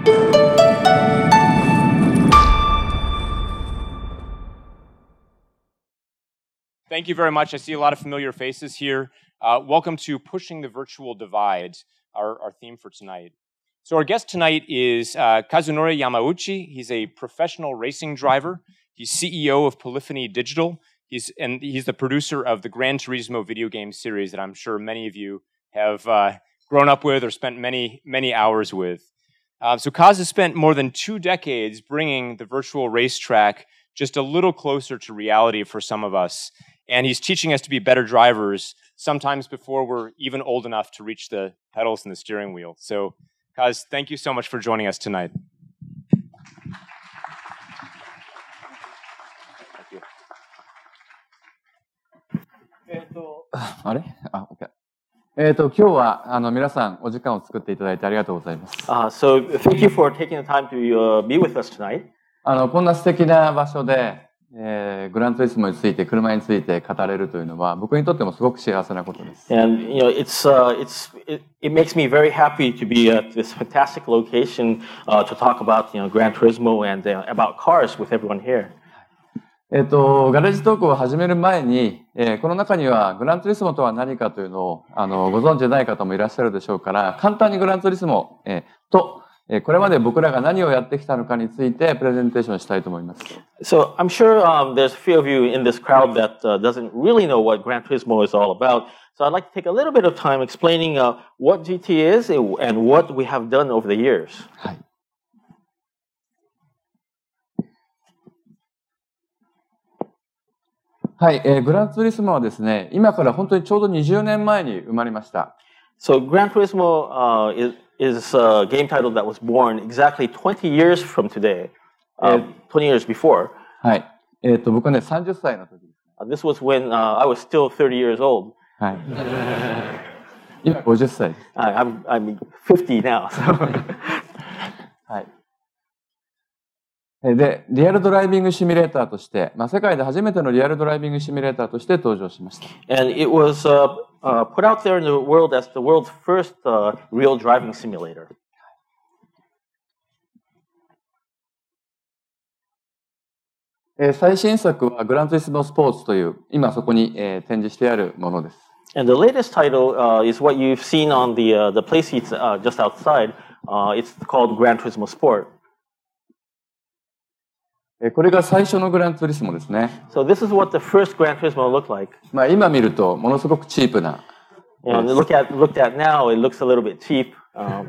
Thank you very much. I see a lot of familiar faces here. Welcome to Pushing the Virtual Divide, our theme for tonight. So our guest tonight is Kazunori Yamauchi. He's a professional racing driver. He's CEO of Polyphony Digital. He's the producer of the Gran Turismo video game series that I'm sure many of you have grown up with or spent many, many hours with. So Kaz has spent more than 2 decades bringing the virtual racetrack just a little closer to reality for some of us. And he's teaching us to be better drivers, sometimes before we're even old enough to reach the pedals and the steering wheel. So, Kaz, thank you so much for joining us tonight. Thank you. 今日は皆さんお時間を作っていただいてありがとうございます。So thank you for taking the time to be with us tonight. こんな素敵な場所で、グランツーリスモについて、車について語れるというのは、僕にとってもすごく幸せなことです。And it makes me very happy to be at this fantastic location to talk about Gran Turismo and about cars with everyone here. ガレージトークを始める前に、この中にはグランツーリスモとは何かというのをご存知でない方もいらっしゃるでしょうから、簡単にグランツーリスモ、とこれまで僕らが何をやってきたのかについてプレゼンテーションしたいと思います。So I'm sure there's a few of you in this crowd that doesn't really know what Gran Turismo is all about. So I'd like to take a little bit of time explaining what GT is and what we have done over the years. はい。はい、グランツーリスモはですね、今から本当にちょうど20年前に生まれました。So Gran Turismo is a game title that was born exactly 20 years from today, 20 years before. はい。僕はね、30歳の時です。This was when I was still 30 years old. はい。今50歳です。I'm 50 now. So. はい。で、リアルドライビングシミュレーターとして、世界で初めてのリアルドライビングシミュレーターとして登場しました。And it was put out there in the world as the world's first real driving simulator. 最新作はグランツーリスモスポーツという、今そこに展示してあるものです。And the latest title is what you've seen on the play seats just outside. It's called Gran Turismo Sport. これが最初のグランツーリスモですね。So this is what the first Gran Turismo looked like. 今見るとものすごくチープな。Looked at now, it looks a little bit cheap. は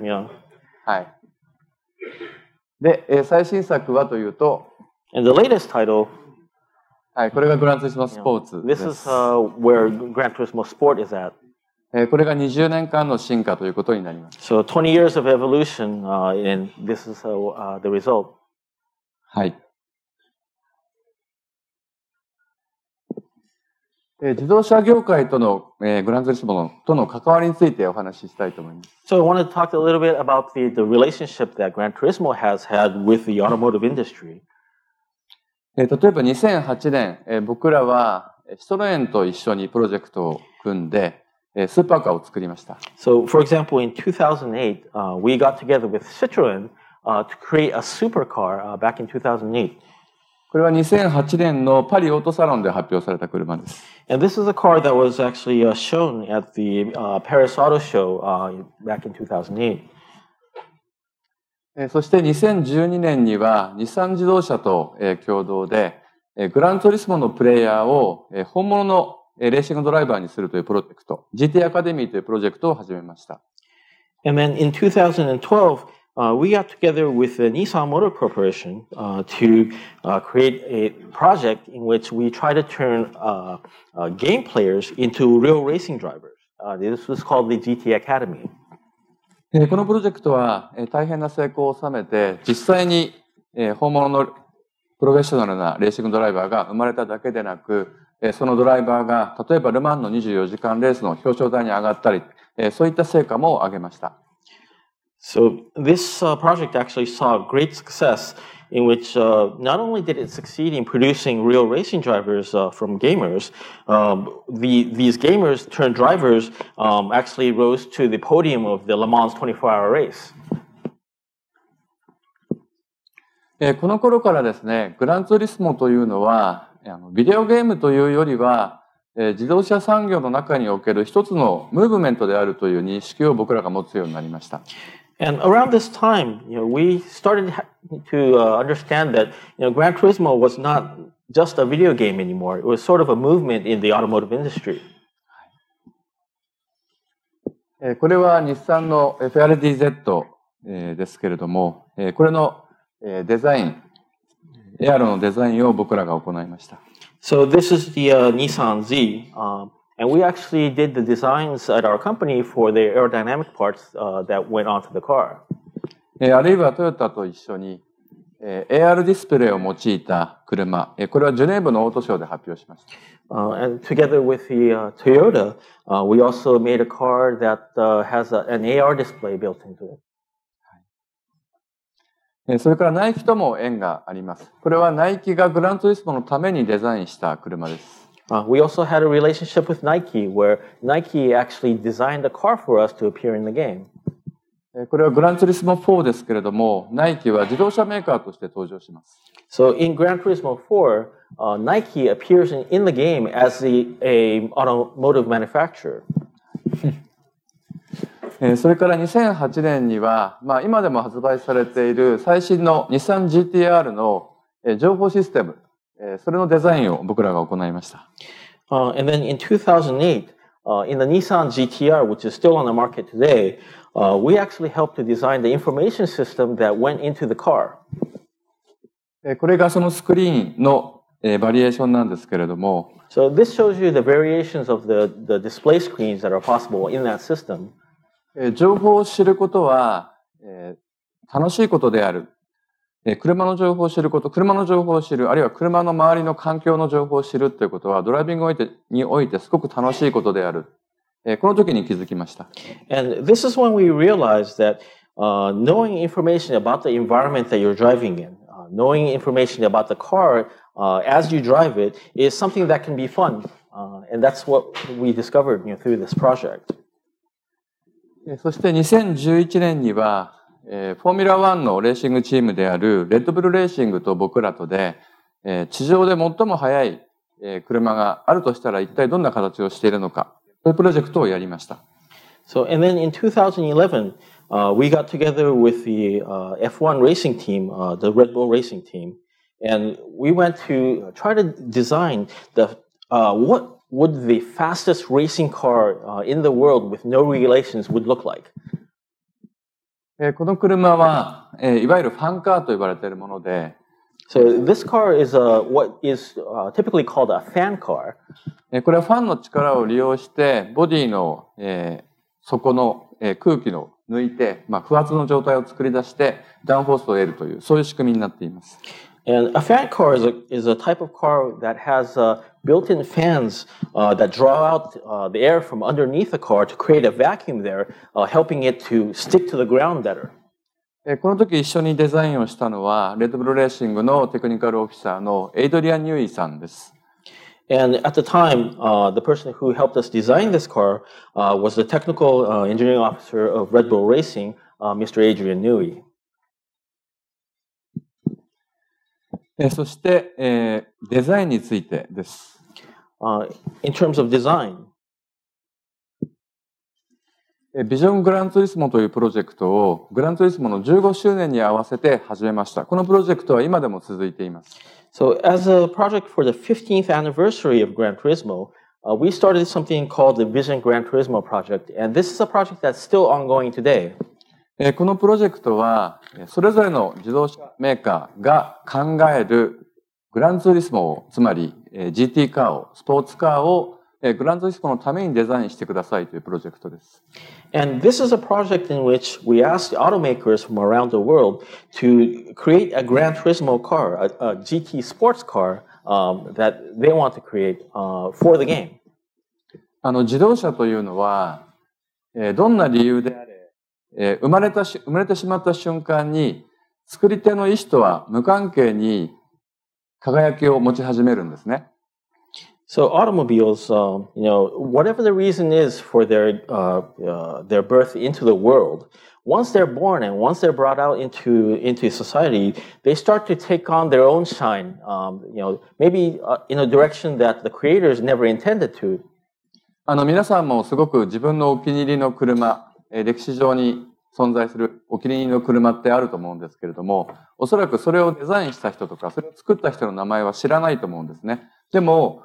い。で、最新作はというと、And the latest title. はい、これがグランツーリスモスポーツです。This is where Gran Turismo Sport is at. これが20年間の進化ということになります。So 20 years of evolution, and this is the result. はい。自動車業界との、グランツーリスモとの関わりについてお話ししたいと思います。So I want to talk a little bit about the relationship that Gran Turismo has had with the automotive industry. 例えば2008年、僕らはシトロエンと一緒にプロジェクトを組んで、スーパーカーを作りました。So for example, in 2008, we got together with Citroen to create a supercar back in 2008. これは2008年のパリオートサロンで発表された車です。And this is a car that was actually shown at the Paris Auto Show back in 2008. そして2012年には日産自動車と共同でグランツーリスモのプレイヤーを本物のレーシングドライバーにするというプロジェクト、GT アカデミーというプロジェクトを始めました。And then in 2012, we got together with the Nissan Motor Corporation to create a project in which we try to turn game players into real racing drivers. This was called the GT Academy. このプロジェクトは大変な成功を収めて、実際に本物のプロフェッショナルなレーシングドライバーが生まれただけでなく、そのドライバーが例えばルマンの24時間レースの表彰台に上がったり、そういった成果も上げました。So this project actually saw great success in which not only did it succeed in producing real racing drivers from gamers, these gamers turned drivers actually rose to the podium of the Le Mans 24-hour race. この頃からですね、グランツーリスモというのは、ビデオゲームというよりは、自動車産業の中における一つのムーブメントであるという認識を僕らが持つようになりました。And around this time, we started to understand that, Gran Turismo was not just a video game anymore. It was sort of a movement in the automotive industry. これは日産の FRDZ ですけれども、これのデザイン、エアロのデザインを僕らが行いました。So this is the Nissan Z, and we actually did the designs at our company for the aerodynamic parts that went onto the car. あるいはトヨタと一緒に AR ディスプレイを用いた車、これはジュネーブのオートショーで発表しました。And together with the Toyota, we also made a car that has an AR display built into it. それからナイキとも縁があります。これはナイキがグランツーリスモのためにデザインした車です。We also had a relationship with Nike, where Nike actually designed a car for us to appear in the game. これはグランツーリスモ4ですけれども、ナイキは自動車メーカーとして登場します。So in Gran Turismo 4, Nike appears in the game as a automotive manufacturer. それから2008年には、今でも発売されている最新の日産 GTR の情報システム、それのデザインを僕らが行いました。And then in 2008, in the Nissan GTR, which is still on the market today, we actually helped to design the information system that went into the car. これがそのスクリーンのバリエーションなんですけれども、So this shows you the variations of the display screens that are possible in that system. 情報を知ることは、楽しいことである。車の情報を知ること、車の情報を知る、あるいは車の周りの環境の情報を知るということは、ドライビングにおいてすごく楽しいことである。この時に気づきました。And this is when we realized that knowing information about the environment that you're driving in, knowing information about the car as you drive it is something that can be fun. And that's what we discovered through this project. そして2011年には、フォーミュラ1のレーシングチームであるレッドブルレーシングと僕らとで、地上で最も速い車があるとしたら一体どんな形をしているのか、そういうプロジェクトをやりました。So, and then in 2011, we got together with the F1 racing team, the Red Bull racing team, and we went to try to design what would the fastest racing car in the world with no regulations would look like. この車は、いわゆるファンカーと呼ばれているもので、So this car is what is typically called a fan car. これはファンの力を利用してボディの、底の、空気を抜いて、不圧の状態を作り出してダウンフォースを得るというそういう仕組みになっています。And a fan car is a type of car that has built-in fans that draw out the air from underneath the car to create a vacuum there, helping it to stick to the ground better. この時一緒にデザインをしたのは、レッドブルレーシングのテクニカルオフィサーのエイドリアン・ニューイさんです。And at the time, the person who helped us design this car was the technical engineering officer of Red Bull Racing, Mr. Adrian Newey. そして、デザインについてです。In terms of design, ビジョングランツーリスモというプロジェクトをグランツーリスモの15周年に合わせて始めました。このプロジェクトは今でも続いています。So as a project for the 15th anniversary of Gran Turismo, we started something called the Vision Gran Turismo project, and this is a project that's still ongoing today. このプロジェクトはそれぞれの自動車メーカーが考えるグランツーリスモを、つまり GT カーを、スポーツカーをグランツーリスモのためにデザインしてくださいというプロジェクトです。And this is a project in which we asked automakers from around the world to create a Gran Turismo car, a GT sports car that they want to create for the game. 自動車というのはどんな理由であれ生まれてしまった瞬間に作り手の意思とは無関係に輝きを持ち始めるんですね。So automobiles, whatever the reason is for their birth into the world, once they're born and once they're brought out into society, they start to take on their own shine, maybe in a direction that the creators never intended to. 皆さんもすごく自分のお気に入りの車、歴史上に存在するお気に入りの車ってあると思うんですけれども、おそらくそれをデザインした人とか、それを作った人の名前は知らないと思うんですね。でも、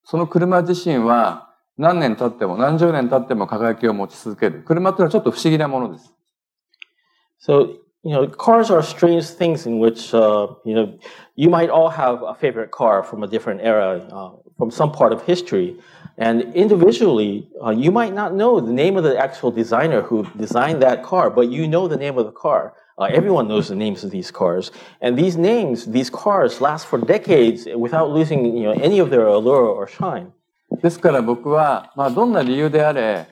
その車自身は何年経っても何十年経っても輝きを持ち続ける。車っていうのはちょっと不思議なものです。So, cars are strange things in which, you might all have a favorite car from a different era, from some part of history. And individually, you might not know the name of the actual designer who designed that car, but you know the name of the car. Everyone knows the names of these cars. And these names, these cars last for decades without losing, any of their allure or shine. ですから僕は、どんな理由であれ、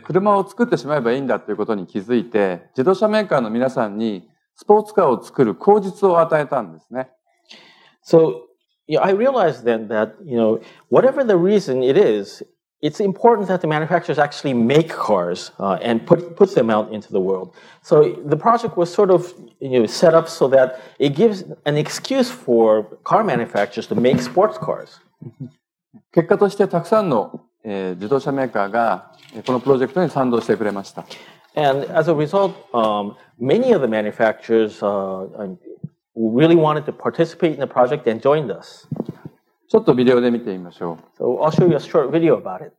車を作ってしまえばいいんだということに気づいて、自動車メーカーの皆さんにスポーツカーを作る口実を与えたんですね。So, I realized then that, whatever the reason it is, it's important that the manufacturers actually make cars and put them out into the world. So the project was sort of set up so that it gives an excuse for car manufacturers to make sports cars. 結果としてたくさんの、自動車メーカーがこのプロジェクトに賛同してくれました。And as a result, many of the manufacturers really wanted to participate in the project and joined us. ちょっとビデオで見てみましょう。So I'll show you a short video about it.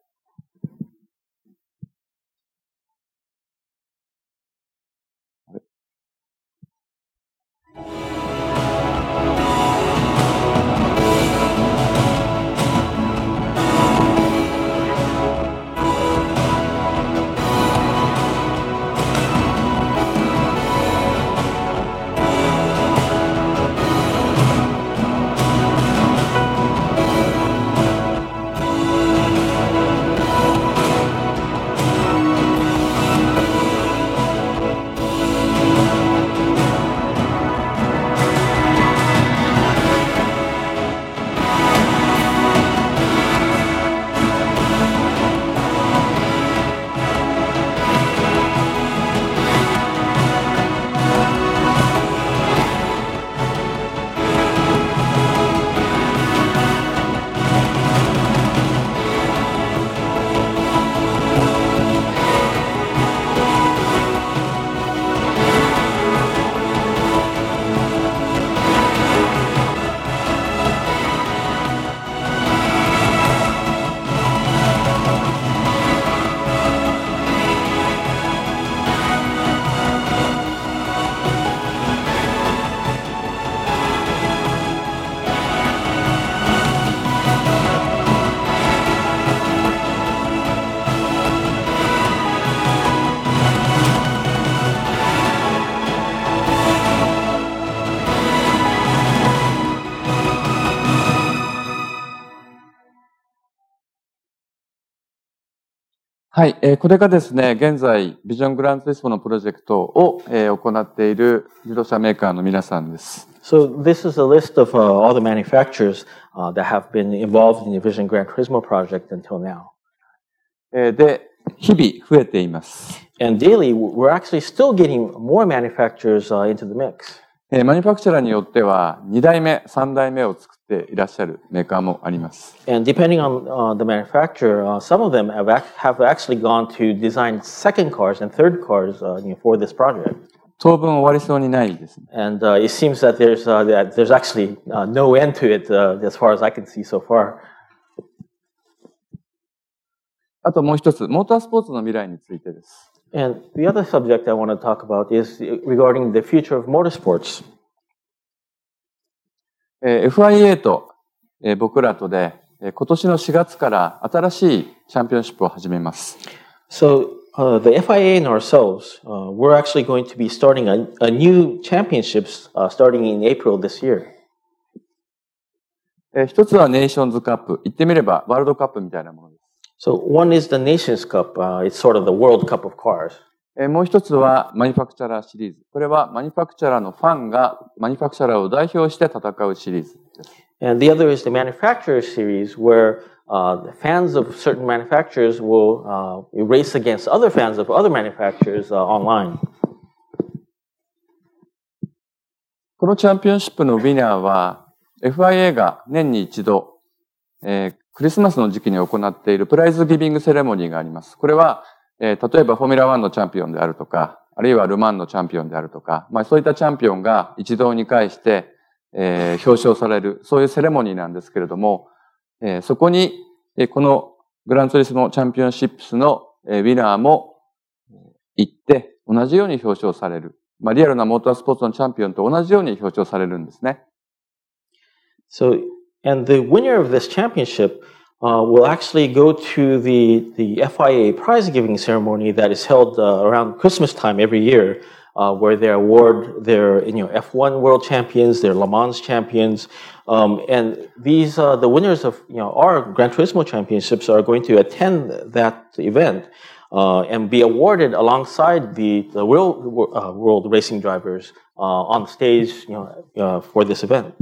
はい、これがですね、現在、ビジョングランツイスモのプロジェクトを、行っている自動車メーカーの皆さんです。So this is a list of all the manufacturers that have been involved in the Vision Gran Turismo project until now. で、日々増えています。And daily, we're actually still getting more manufacturers into the mix. マニュファクチャラーによっては2代目、3代目を作っていらっしゃるメーカーもあります。And depending on the manufacturer, some of them have actually gone to design second cars and third cars for this project. 当分終わりそうにないですね。And it seems that there's actually no end to it as far as I can see so far. あともう一つ、モータースポーツの未来についてです。And the other subject I want to talk about is regarding the future of motorsports. FIA と僕らとで今年の4月から新しいチャンピオンシップを始めます。So the FIA and ourselves, we're actually going to be starting a new championships starting in April this year. 一つはネーションズカップ、言ってみればワールドカップみたいなものです。So one is the Nations Cup. It's sort of the World Cup of cars. もう一つはマニュファクチャラーシリーズ。これはマニュファクチャラーのファンがマニュファクチャラーを代表して戦うシリーズです。And the other is the Manufacturer Series, where fans of certain manufacturers will race against other fans of other manufacturers online. このチャンピオンシップのウィナーは FIA が年に一度、クリスマスの時期に行っているプライズギビングセレモニーがあります。これは、例えばフォーミュラ1のチャンピオンであるとか、あるいはルマンのチャンピオンであるとか、そういったチャンピオンが一堂に会して、表彰される、そういうセレモニーなんですけれども、そこに、このグランツーリスモチャンピオンシップスのウィナーも行って同じように表彰される。リアルなモータースポーツのチャンピオンと同じように表彰されるんですね。So, and the winner of this championship will actually go to the FIA prize giving ceremony that is held around Christmas time every year, where they award their F1 world champions, their Le Mans champions, and these the winners of our Gran Turismo championships are going to attend that event and be awarded alongside the real world racing drivers on stage for this event.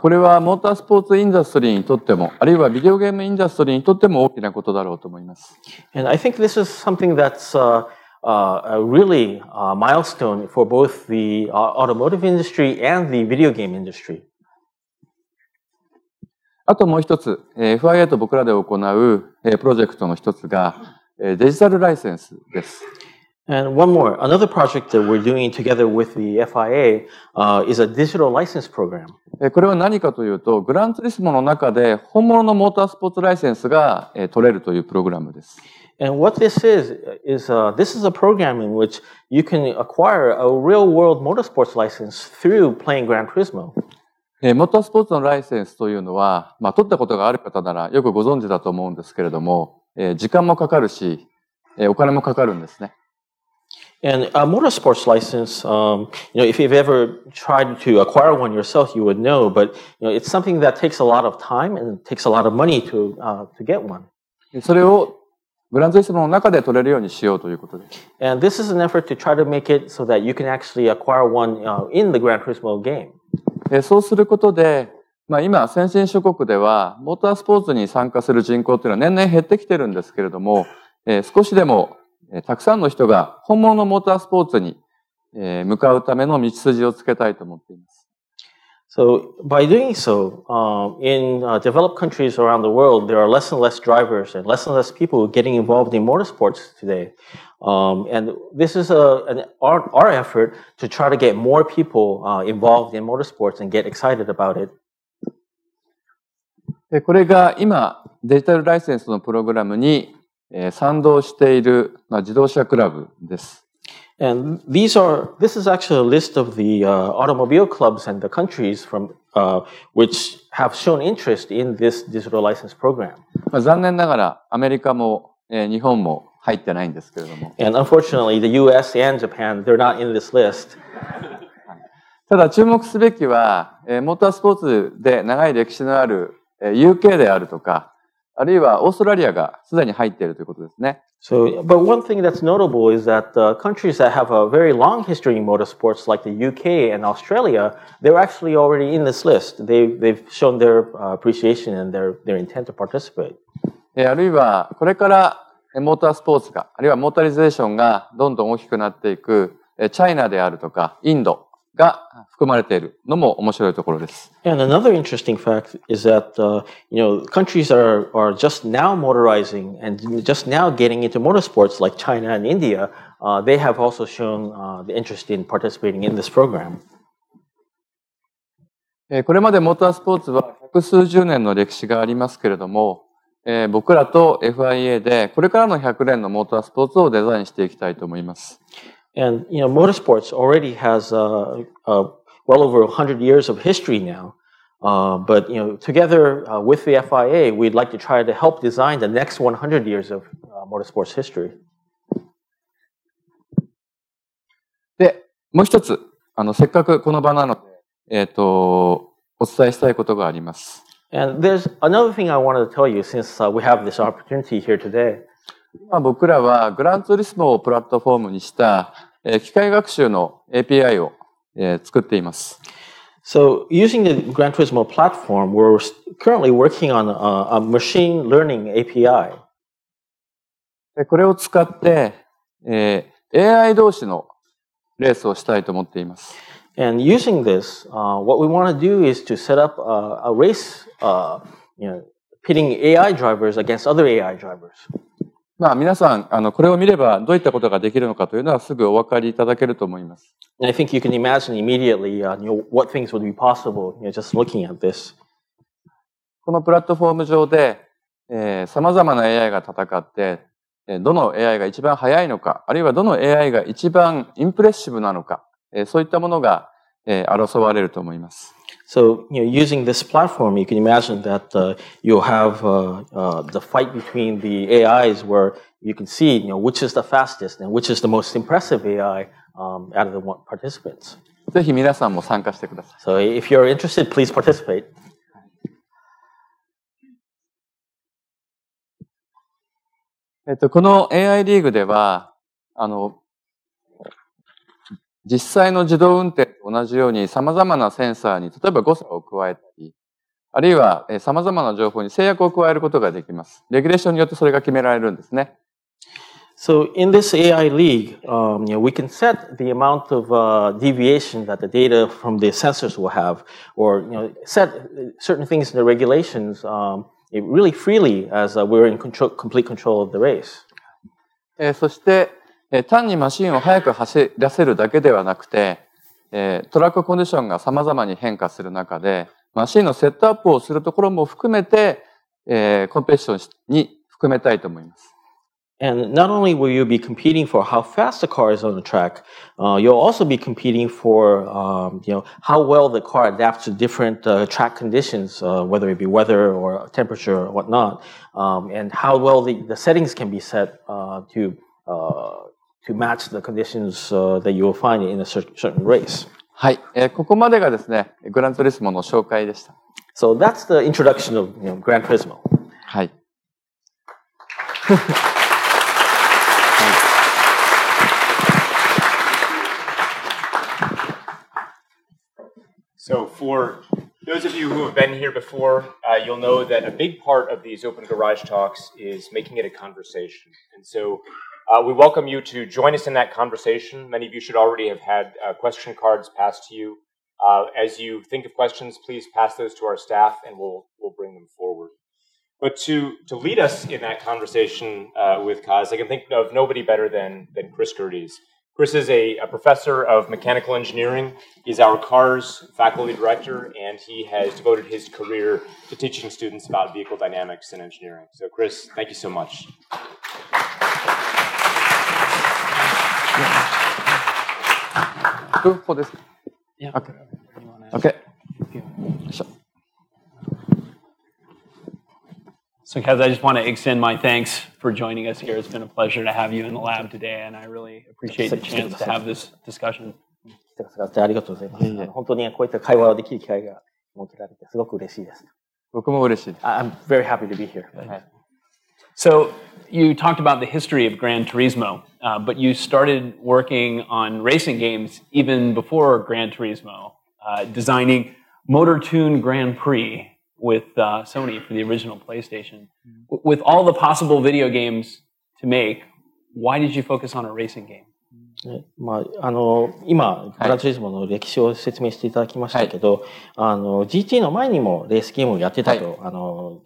これはモータースポーツインダストリーにとっても、あるいはビデオゲームインダストリーにとっても大きなことだろうと思います。And I think this is something that's a really milestone for both the automotive industry and the video game industry. あともう一つ、FIA と僕らで行うプロジェクトの一つがデジタルライセンスです。And one more, another project that we're doing together with the FIA is a digital license program. これは何かというと、グランツーリスモの中で本物のモータースポーツライセンスが取れるというプログラムです。And what this is this is a program in which you can acquire a real-world motorsports license through playing Gran Turismo. モータースポーツのライセンスというのは、取ったことがある方ならよくご存知だと思うんですけれども、時間もかかるし、お金もかかるんですね。And a motorsports license, if you've ever tried to acquire one yourself, you would know. But it's something that takes a lot of time and takes a lot of money to get one. それをグランツーリスモの中で取れるようにしようということです。And this is an effort to try to make it so that you can actually acquire one in the Gran Turismo game. そうすることで、今先進諸国ではモータースポーツに参加する人口というのは年々減ってきてるんですけれども、少しでもたくさんの人が本物のモータースポーツに向かうための道筋をつけたいと思っています。So by doing so, in developed countries around the world, there are less and less drivers and less people getting involved in motorsports today. And this is our effort to try to get more people involved in motorsports and get excited about it. これが今デジタルライセンスのプログラムに賛同している自動車クラブです。And this is actually a list of the automobile clubs and the countries from which have shown interest in this digital license program. 残念ながらアメリカも日本も入ってないんですけれども。And unfortunately, the U.S. and Japan, they're not in this list. ただ注目すべきはモータースポーツで長い歴史のある UK であるとか、あるいはオーストラリアがすでに入っているということですね。So, but one thing that's notable is that countries that have a very long history in motorsports, like the UK and Australia, they're actually already in this list. They've shown their appreciation and their intent to participate. あるいはこれからモータースポーツが、あるいはモータリゼーションがどんどん大きくなっていくチャイナであるとかインドが含まれているのも面白いところです。And another interesting fact is that countries are just now motorizing and just now getting into motorsports like China and India. They have also shown the interest in participating in this program. これまでモータースポーツは百数十年の歴史がありますけれども、僕らと FIA でこれからの100年のモータースポーツをデザインしていきたいと思います。And motorsports already has well over 100 years of history now. But together with the FIA, we'd like to try to help design the next 100 years of motorsports history. で、もう一つせっかくこの場なので、お伝えしたいことがあります。And there's another thing I wanted to tell you since we have this opportunity here today. 今僕らはグランツーリスモをプラットフォームにした機械学習の API を作っています。So using the Gran Turismo platform, we're currently working on a machine learning API. これを使って、AI 同士のレースをしたいと思っています。And using this, what we want to do is to set up a race, pitting AI drivers against other AI drivers. まあ皆さん、これを見ればどういったことができるのかというのはすぐお分かりいただけると思います。And I think you can imagine immediately, what things would be possible, just looking at this. このプラットフォーム上で、様々な AI が戦って、どの AI が一番速いのか、あるいはどの AI が一番インプレッシブなのか、そういったものが、争われると思います。So, using this platform, you can imagine that you'll have the fight between the AIs where you can see, which is the fastest and which is the most impressive AI out of the participants. ぜひ皆さんも参加してください。So, if you're interested, please participate. この AI リーグでは、実際の自動運転と同じように様々なセンサーに例えば誤差を加えたり、あるいは様々な情報に制約を加えることができます。レギュレーションによってそれが決められるんですね。So in this AI league, we can set the amount of deviation that the data from the sensors will have, or set certain things in the regulations really freely as we're in complete control of the race. そして単にマシンを速く走らせるだけではなくて、トラックコンディションが様々に変化する中で、マシンのセットアップをするところも含めて、コンペティションに含めたいと思います。And not only will you be competing for how fast the car is on the track, you'll also be competing for, how well the car adapts to different track conditions, whether it be weather or temperature or whatnot, and how well the settings can be set to match the conditions that you will find in a certain race. はい、ここまでがですね、グランツーリスモの紹介でした。So that's the introduction of Gran Turismo. はい。So for those of you who have been here before, you'll know that a big part of these Open Garage Talks is making it a conversation. And so we welcome you to join us in that conversation. Many of you should already have had question cards passed to you. As you think of questions, please pass those to our staff and we'll bring them forward. But to lead us in that conversation with Kaz, I can think of nobody better than Chris Gerdes. Chris is a professor of mechanical engineering. He's our CARS faculty director, and he has devoted his career to teaching students about vehicle dynamics and engineering. So, Chris, thank you so much. Good for this. Yeah. Okay. Okay. So, Kaz, I just want to extend my thanks for joining us here. It's been a pleasure to have you in the lab today, and I really appreciate the chance to have this discussion. ありがとうございます。本当にこういった会話をできる機会が設けられてすごく嬉しいです。僕も嬉しいです。I'm very happy to be here. So, you talked about the history of Gran Turismo, but you started working on racing games even before Gran Turismo, designing Motor Tune Grand Prix with Sony for the original PlayStation. With all the possible video games to make, why did you focus on a racing game? 今、グランツーリスモの歴史を説明していただきましたけど、GT の前にもレースゲームをやってたと、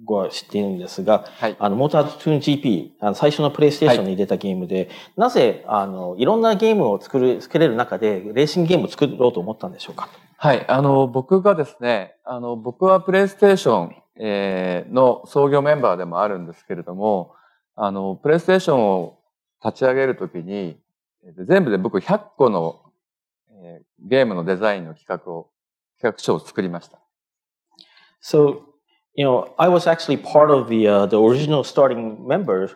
ごは知っているんですが、モータートゥーン GP、最初のプレイステーションに出たゲームで、なぜ、いろんなゲームを作れる中で、レーシングゲームを作ろうと思ったんでしょうか？はい、僕がですね、僕はプレイステーション、の創業メンバーでもあるんですけれども、プレイステーションを立ち上げるときに、全部で僕100個の、ゲームのデザインの企画書を作りました。So, I was actually part of the original starting members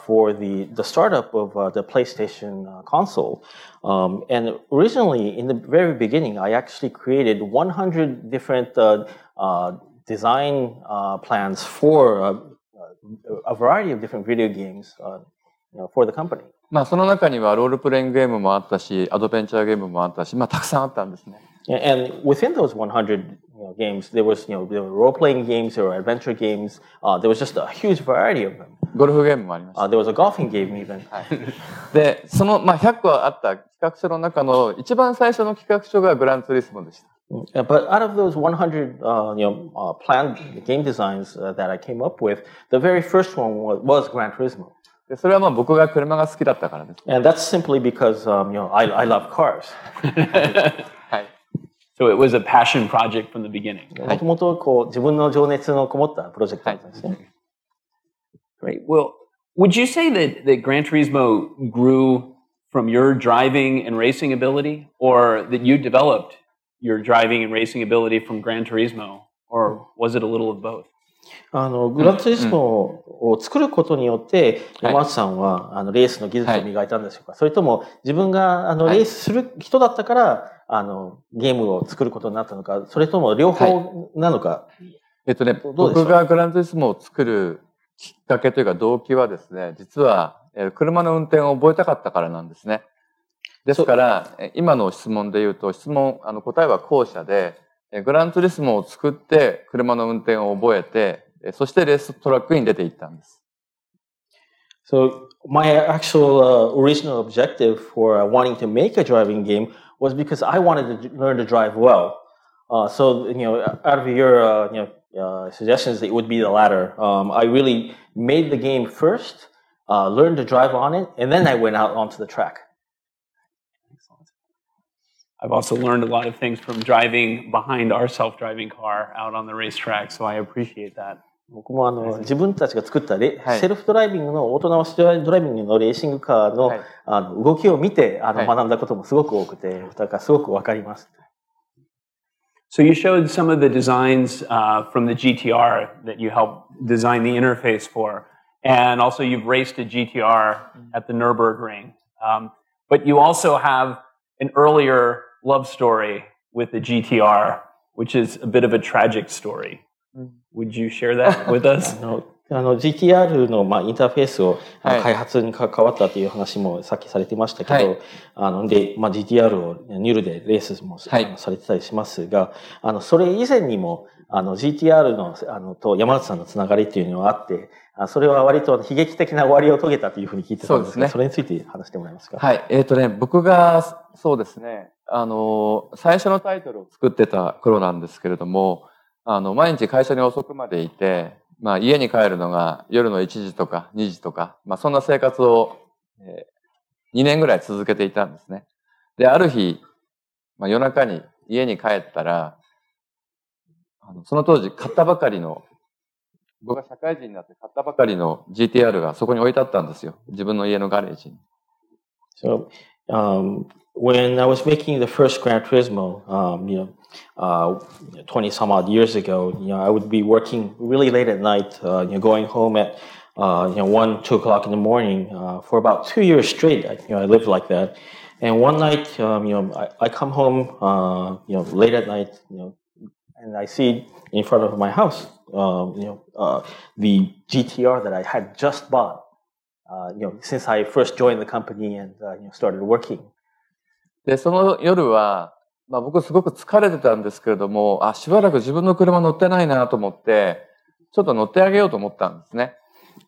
for the startup of the PlayStation console. And originally, in the very beginning, I actually created 100 different design plans for a variety of different video games for the company. その中にはロールプレイングゲームもあったし、アドベンチャーゲームもあったし、たくさんあったんですね。And within those 100 games, there were role-playing games, there were adventure games. There was just a huge variety of them. ゴルフゲームもありました。There was a golfing game even. で、その、100個あった企画書の中の一番最初の企画書がグランツーリスモでした。But out of those 100 planned game designs that I came up with, the very first one was Gran Turismo. でそれは僕が車が好きだったからです。And that's simply because I love cars. はい。So it was a passion project from the beginning. もともと自分の情熱のこもったプロジェクトだったんですね。Great. Well, would you say that Gran Turismo grew from your driving and racing ability, or that you developed your driving and racing ability from Gran Turismo, or was it a little of both? グランツーリスモを作ることによって山内さんはレースの技術を磨いたんでしょうか、それとも自分がレースする人だったからゲームを作ることになったのか、それとも両方なのか。僕がグランツーリスモを作るきっかけというか動機はですね、実は車の運転を覚えたかったからなんですね。ですから今の質問で言うと答えは後者で、グランツーリスモを作って車の運転を覚えて、そしてレーストラックに出ていったんです。So my actual original objective for wanting to make a driving game was because I wanted to learn to drive well. So out of your suggestions, it would be the latter. I really made the game first, learned to drive on it, and then I went out onto the track. I've also learned a lot of things from driving behind our self-driving car out on the racetrack, so I appreciate that. 僕も自分たちが作ったセルフドライビングのオートナマスドライビングのレーシングカーの、動きを見て学んだこともすごく多くて、だからすごくわかります。So you showed some of the designs from the GTR that you helped design the interface for, and also you've raced a GTR at the Nürburgring. But you also have an earlier love story with the GTR, which is a bit of a tragic story. Would you share that with us? GTR のインターフェースを開発に関わったという話もさっきされてましたけど、GTR をニュルでレースもされてたりしますが、それ以前にもGTR のと山内さんのつながりっていうのがあって、それは割と悲劇的な終わりを遂げたというふうに聞いてたんですが、それについて話してもらえますか。はい。僕がそうですね、最初のタイトルを作ってた頃なんですけれども、毎日会社に遅くまでいて、家に帰るのが夜の1時とか2時とか、そんな生活を、2年ぐらい続けていたんですね。で、ある日、夜中に家に帰ったら、その当時買ったばかりの、僕が社会人になって買ったばかりの GTR がそこに置いてあったんですよ。自分の家のガレージに。So, when I was making the first Gran Turismo, 20 some odd years ago, I would be working really late at night, going home at 1, 2 o'clock in the morning. For about 2 years straight, I lived like that. And one night, I come home, late at night, and I see in front of my house, the GTR that I had just bought, since I first joined the company and started working. で、その夜は、僕すごく疲れてたんですけれども、しばらく自分の車乗ってないなと思って、ちょっと乗ってあげようと思ったんですね。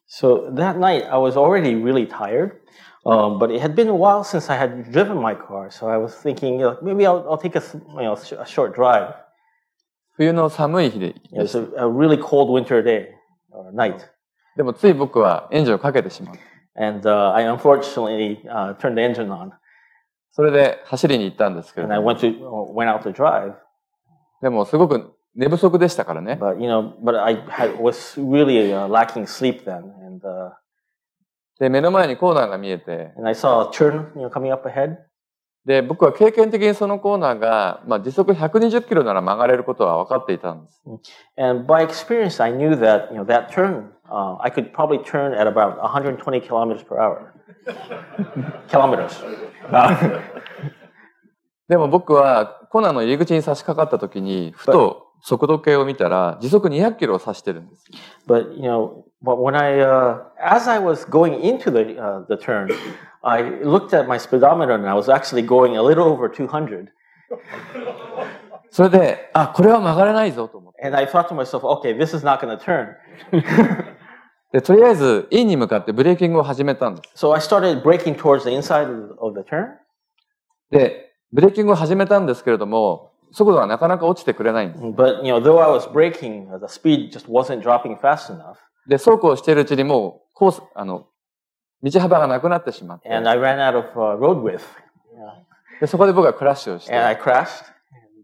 So that night, I was already really tired, but it had been a while since I had driven my car. So I was thinking, maybe I'll take a short drive. 冬の寒い日で。It was a really cold winter day or night. でもつい僕はエンジンをかけてしまう。And I unfortunately turned the engine on. それで走りに行ったんですけれども。And I went out to drive. でもすごく寝不足でしたからね。But I was really lacking sleep then. And で目の前にコーナーが見えて。And I saw a turn, coming up ahead. で僕は経験的にそのコーナーが、時速120キロなら曲がれることは分かっていたんです。And by experience, I knew that that turn, I could probably turn at about 120 kilometers per hour. Kilometers. でも僕はコーナーの入り口に差し掛かった時にふと速度計を見たら時速200キロを指してるんです。But when as I was going into the turn, I looked at my speedometer and I was actually going a little over 200. それで、これは曲がれないぞと思って。And I thought to myself, okay, this is not going to turn. で、とりあえず、インに向かってブレーキングを始めたんです。So I started braking towards the inside of the turn. で、ブレーキングを始めたんですけれども、速度がなかなか落ちてくれないんです。But, though I was braking, the speed just wasn't dropping fast enough. で、そうこうしているうちにもう、道幅がなくなってしまって。And I ran out of road width. で、そこで僕はクラッシュをして。And I crashed.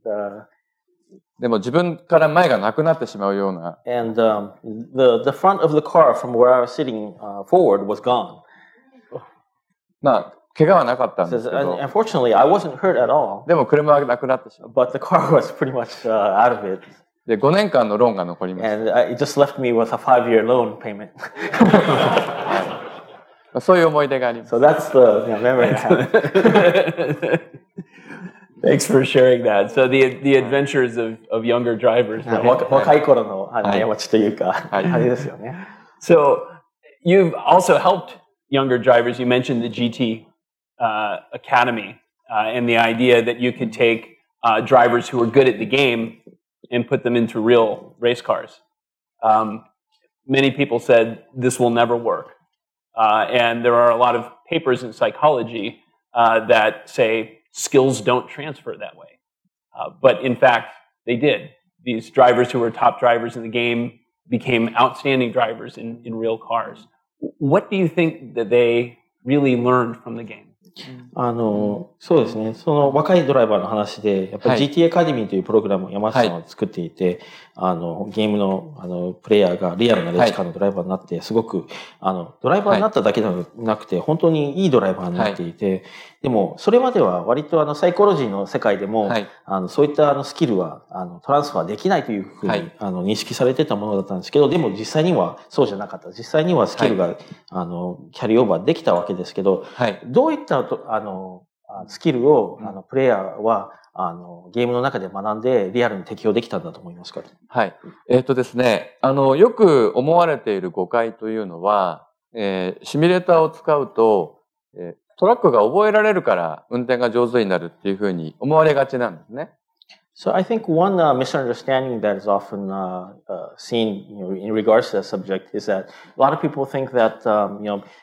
And, でも自分から前がなくなってしまうような。And the front of the car from where I was sitting forward was gone. まあ、怪我はなかったんですけど。Unfortunately, I wasn't hurt at all. でも車はなくなってしまう。But the car was pretty much out of it. で、5年間のローンが残りました。And it just left me with a 5-year loan payment. そういう思い出があります。So that's the memory I have. Thanks for sharing that. So the adventures of younger drivers. 若い頃の過ちというか、あれですよね。So you've also helped younger drivers. You mentioned the GT Academy and the idea that you could take drivers who are good at the game and put them into real race cars. Many people said this will never work. And there are a lot of papers in psychology that say skills don't transfer that way. But in fact, they did. These drivers who were top drivers in the game became outstanding drivers in real cars. What do you think that they really learned from the game? そうですね。その若いドライバーの話で、やっぱり GT アカデミーというプログラムを山下さんは作っていて、ゲームのプレイヤーがリアルなレースカーのドライバーになって、すごく、ドライバーになっただけではなくて、本当にいいドライバーになっていて、でも、それまでは割とサイコロジーの世界でも、そういったスキルは、トランスファーできないというふうに、認識されてたものだったんですけど、でも実際にはそうじゃなかった。実際にはスキルが、キャリーオーバーできたわけですけど、どういったスキルをプレイヤーはゲームの中で学んでリアルに適用できたんだと思いますか？はい。ですね、よく思われている誤解というのは、シミュレーターを使うと、トラックが覚えられるから運転が上手になるっていうふうに思われがちなんですね。So I think one misunderstanding that is often seen, in regards to that subject is that a lot of people think that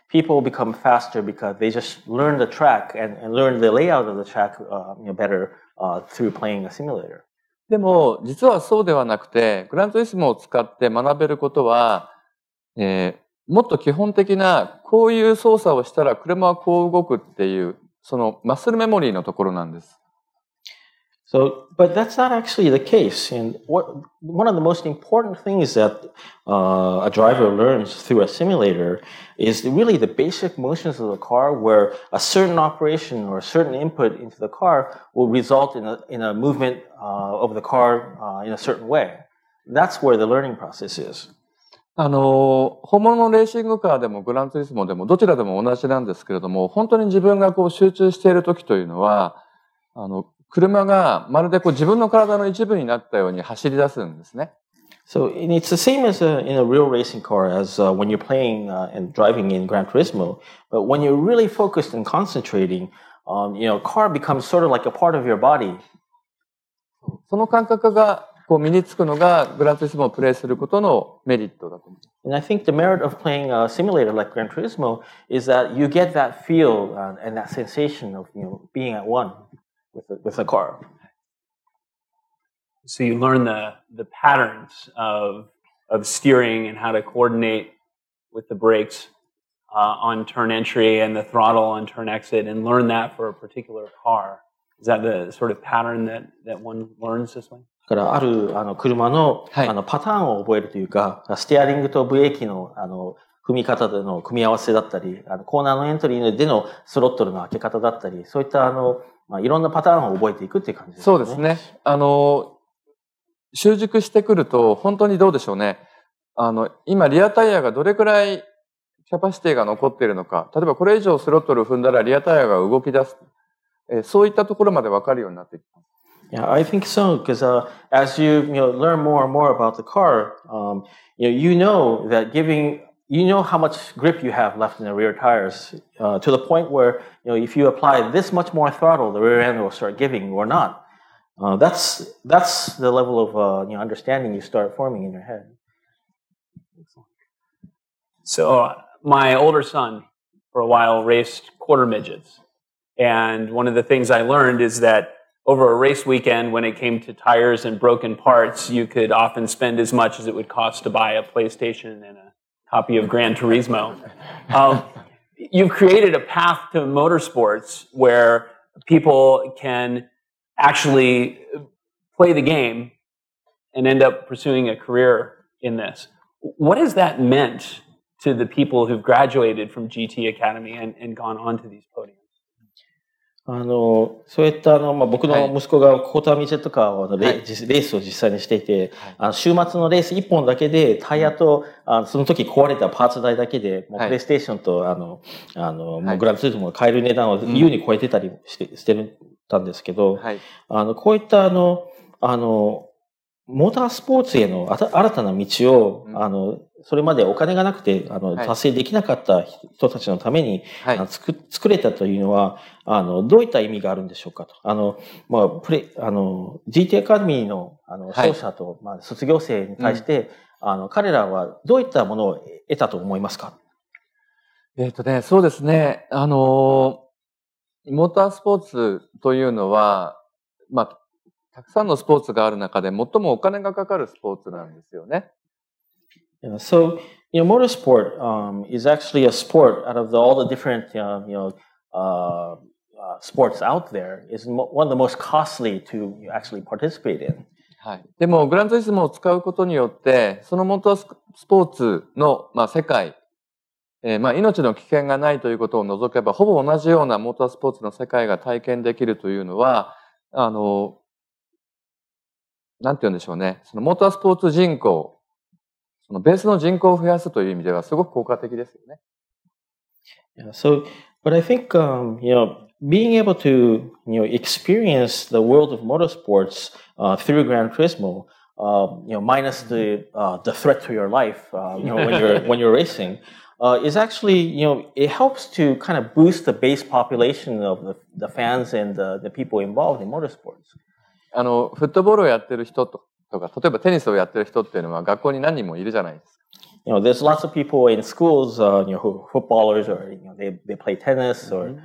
people become faster because they just learn the track and learn the layout of the track better through playing a simulator. でも実はそうではなくて、グランツーリスモを使って学べることは、もっと基本的なこういう操作をしたら車はこう動くっていうそのマッスルメモリーのところなんです。So, but that's not actually the case. And one of the most important things that a driver learns through a simulator is really the basic motions of the car, where a certain operation or a certain input into the car will result in a movement of the car in a certain way. That's where the learning process is. 本物のレーシングカーでもグランツーリスモでもどちらでも同じなんですけれども、本当に自分がこう集中している時というのは、車がまるでこう自分の体の一部になったように走り出すんですね。So it's the same as in a real racing car as when you're playing and driving in Gran Turismo. But when you're really focused and concentrating, car becomes sort of like a part of your body. その感覚がこう身につくのがグランツーリスモをプレイすることのメリットだと思います。And I think the merit of playing a simulator like Gran Turismo is that you get that feel and that sensation of being at one with a car. So you learn the patterns of steering and how to coordinate with the brakes on turn entry and the throttle on turn exit, and learn that for a particular car. Is that the sort of pattern that one learns this way? だからある車のパターンを覚えるというか、ステアリングとブレーキの踏み方での組み合わせだったり、コーナーのエントリーでのスロットルの開け方だったり、そういったいろんなパターンを覚えていくっていう感じですね。そうですね。習熟してくると本当にどうでしょうね。今リアタイヤがどれくらいキャパシティが残っているのか、例えばこれ以上スロットルを踏んだらリアタイヤが動き出す、そういったところまで分かるようになってきます。Yeah, I think so, because as you learn more and more about the car, you know that you know how much grip you have left in the rear tires, to the point where if you apply this much more throttle, the rear end will start giving or not. that's the level of understanding you start forming in your head. So my older son, for a while, raced quarter midgets. And one of the things I learned is that over a race weekend, when it came to tires and broken parts, you could often spend as much as it would cost to buy a PlayStation and a copy of Gran Turismo. You've created a path to motorsports where people can actually play the game and end up pursuing a career in this. What has that meant to the people who've graduated from GT Academy and gone on to these podiums? そういった僕の息子がコーターミジェットカーのレースを実際にしていて、週末のレース1本だけでタイヤとその時壊れたパーツ代だけでもうプレイステーションともうグランツーリスモの買える値段を優に超えてたりしてたんですけど、こういったモータースポーツへの新たな道をそれまでお金がなくて達成できなかった人たちのために作れたというのはどういった意味があるんでしょうかと。GT アカデミーの勝者と卒業生に対して彼らはどういったものを得たと思いますか？そうですね。モータースポーツというのは、たくさんのスポーツがある中で最もお金がかかるスポーツなんですよね。So, motorsport is actually a sport out of all the different, sports out there. Is one of the most costly to actually participate in. はい。でも、グランツーリスモを使うことによって、そのモータースポーツの、世界、命の危険がないということを除けば、ほぼ同じようなモータースポーツの世界が体験できるというのは、なんて言うんでしょうね。そのモータースポーツ人口、そのベースの人口を増やすという意味ではすごく効果的ですよね。So, but I think, being able to, experience the world of motorsports through Gran Turismo, minus the threat to your life, when you're racing, is actually, it helps to kind of boost the base population of the fans and the people involved in motorsports. フットボールをやってる人とか、例えばテニスをやってる人っていうのは学校に何人もいるじゃないですか。There's lots of people in schools, footballers, or they play tennis, or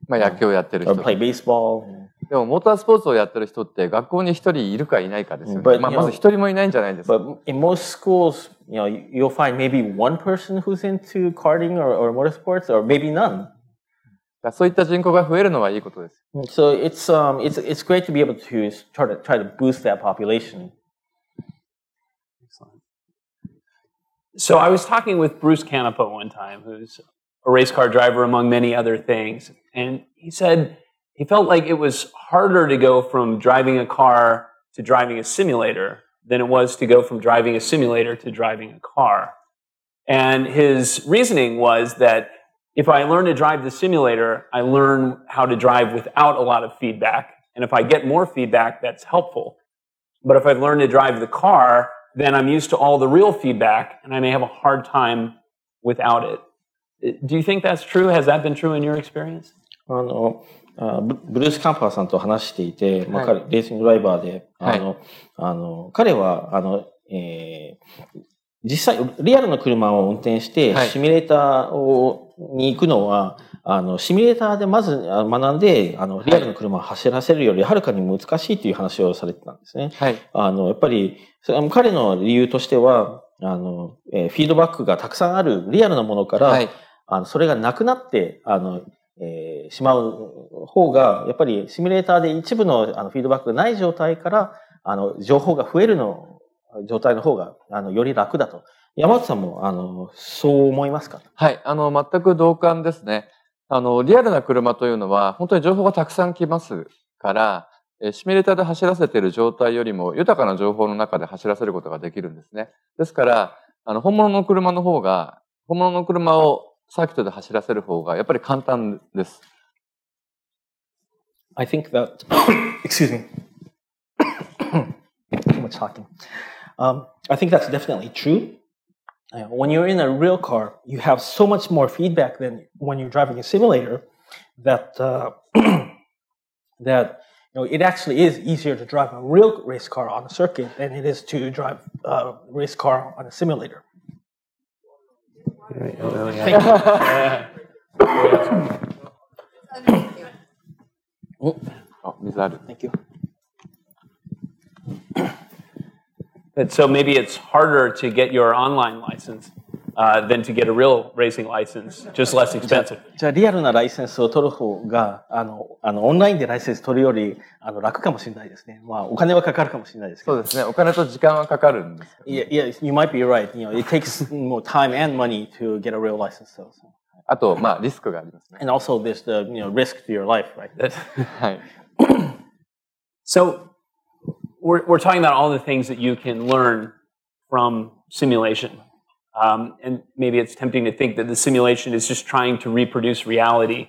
野球をやってる人 or play baseball. でもモータースポーツをやってる人って学校に一人いるかいないかですよね。まず一人もいないんじゃないですか。But in most schools, you'll find maybe one person who's into karting or motorsports, or maybe none. そういった人口が増えるのはいいことです。So it's great to be able to try to boost that population. So I was talking with Bruce Canepa one time, who's a race car driver among many other things, and he said he felt like it was harder to go from driving a car to driving a simulator than it was to go from driving a simulator to driving a car. And his reasoning was that if I learn to drive the simulator, I learn how to drive without a lot of feedback. And if I get more feedback, that's helpful. But if I learn to drive the car, then I'm used to all the real feedback, and I may have a hard time without it. Do you think that's true? Has that been true in your experience? ブルース・カンパーさんと話していて、彼、レーシングドライバーで、彼は、実際、リアルの車を運転して、シミュレーターに行くのは、シミュレーターでまず学んで、リアルの車を走らせるよりはるかに難しいという話をされてたんですね。やっぱり、彼の理由としては、フィードバックがたくさんあるリアルなものから、それがなくなって、しまう方が、やっぱりシミュレーターで一部のフィードバックがない状態から、情報が増える状態の方が、より楽だと。山内さんも、そう思いますか？はい、全く同感ですね。リアルな車というのは、本当に情報がたくさん来ますから、シミュレーターで走らせている状態よりも豊かな情報の中で走らせることができるんですね。ですから、本物の車をサーキットで走らせる方がやっぱり簡単です。I think that, excuse me, too much talking. I think that's definitely true. When you're in a real car, you have so much more feedback than when you're driving a simulator that it actually is easier to drive a real race car on a circuit than it is to drive a race car on a simulator. Thank you. Thank you. And so maybe it's harder to get your online license than to get a real racing license, just less expensive. じゃあリアルなライセンスを取る方がオンラインでライセンス取るより楽かもしれないですね。まあお金はかかるかもしれないですけど。そうですね。お金と時間はかかるんですけど。Yeah, you might be right. It takes more time and money to get a real license. So. あとまあリスクがありますね。And also there's the risk to your life, right? はい。So we're talking about all the things that you can learn from simulation. And maybe it's tempting to think that the simulation is just trying to reproduce reality,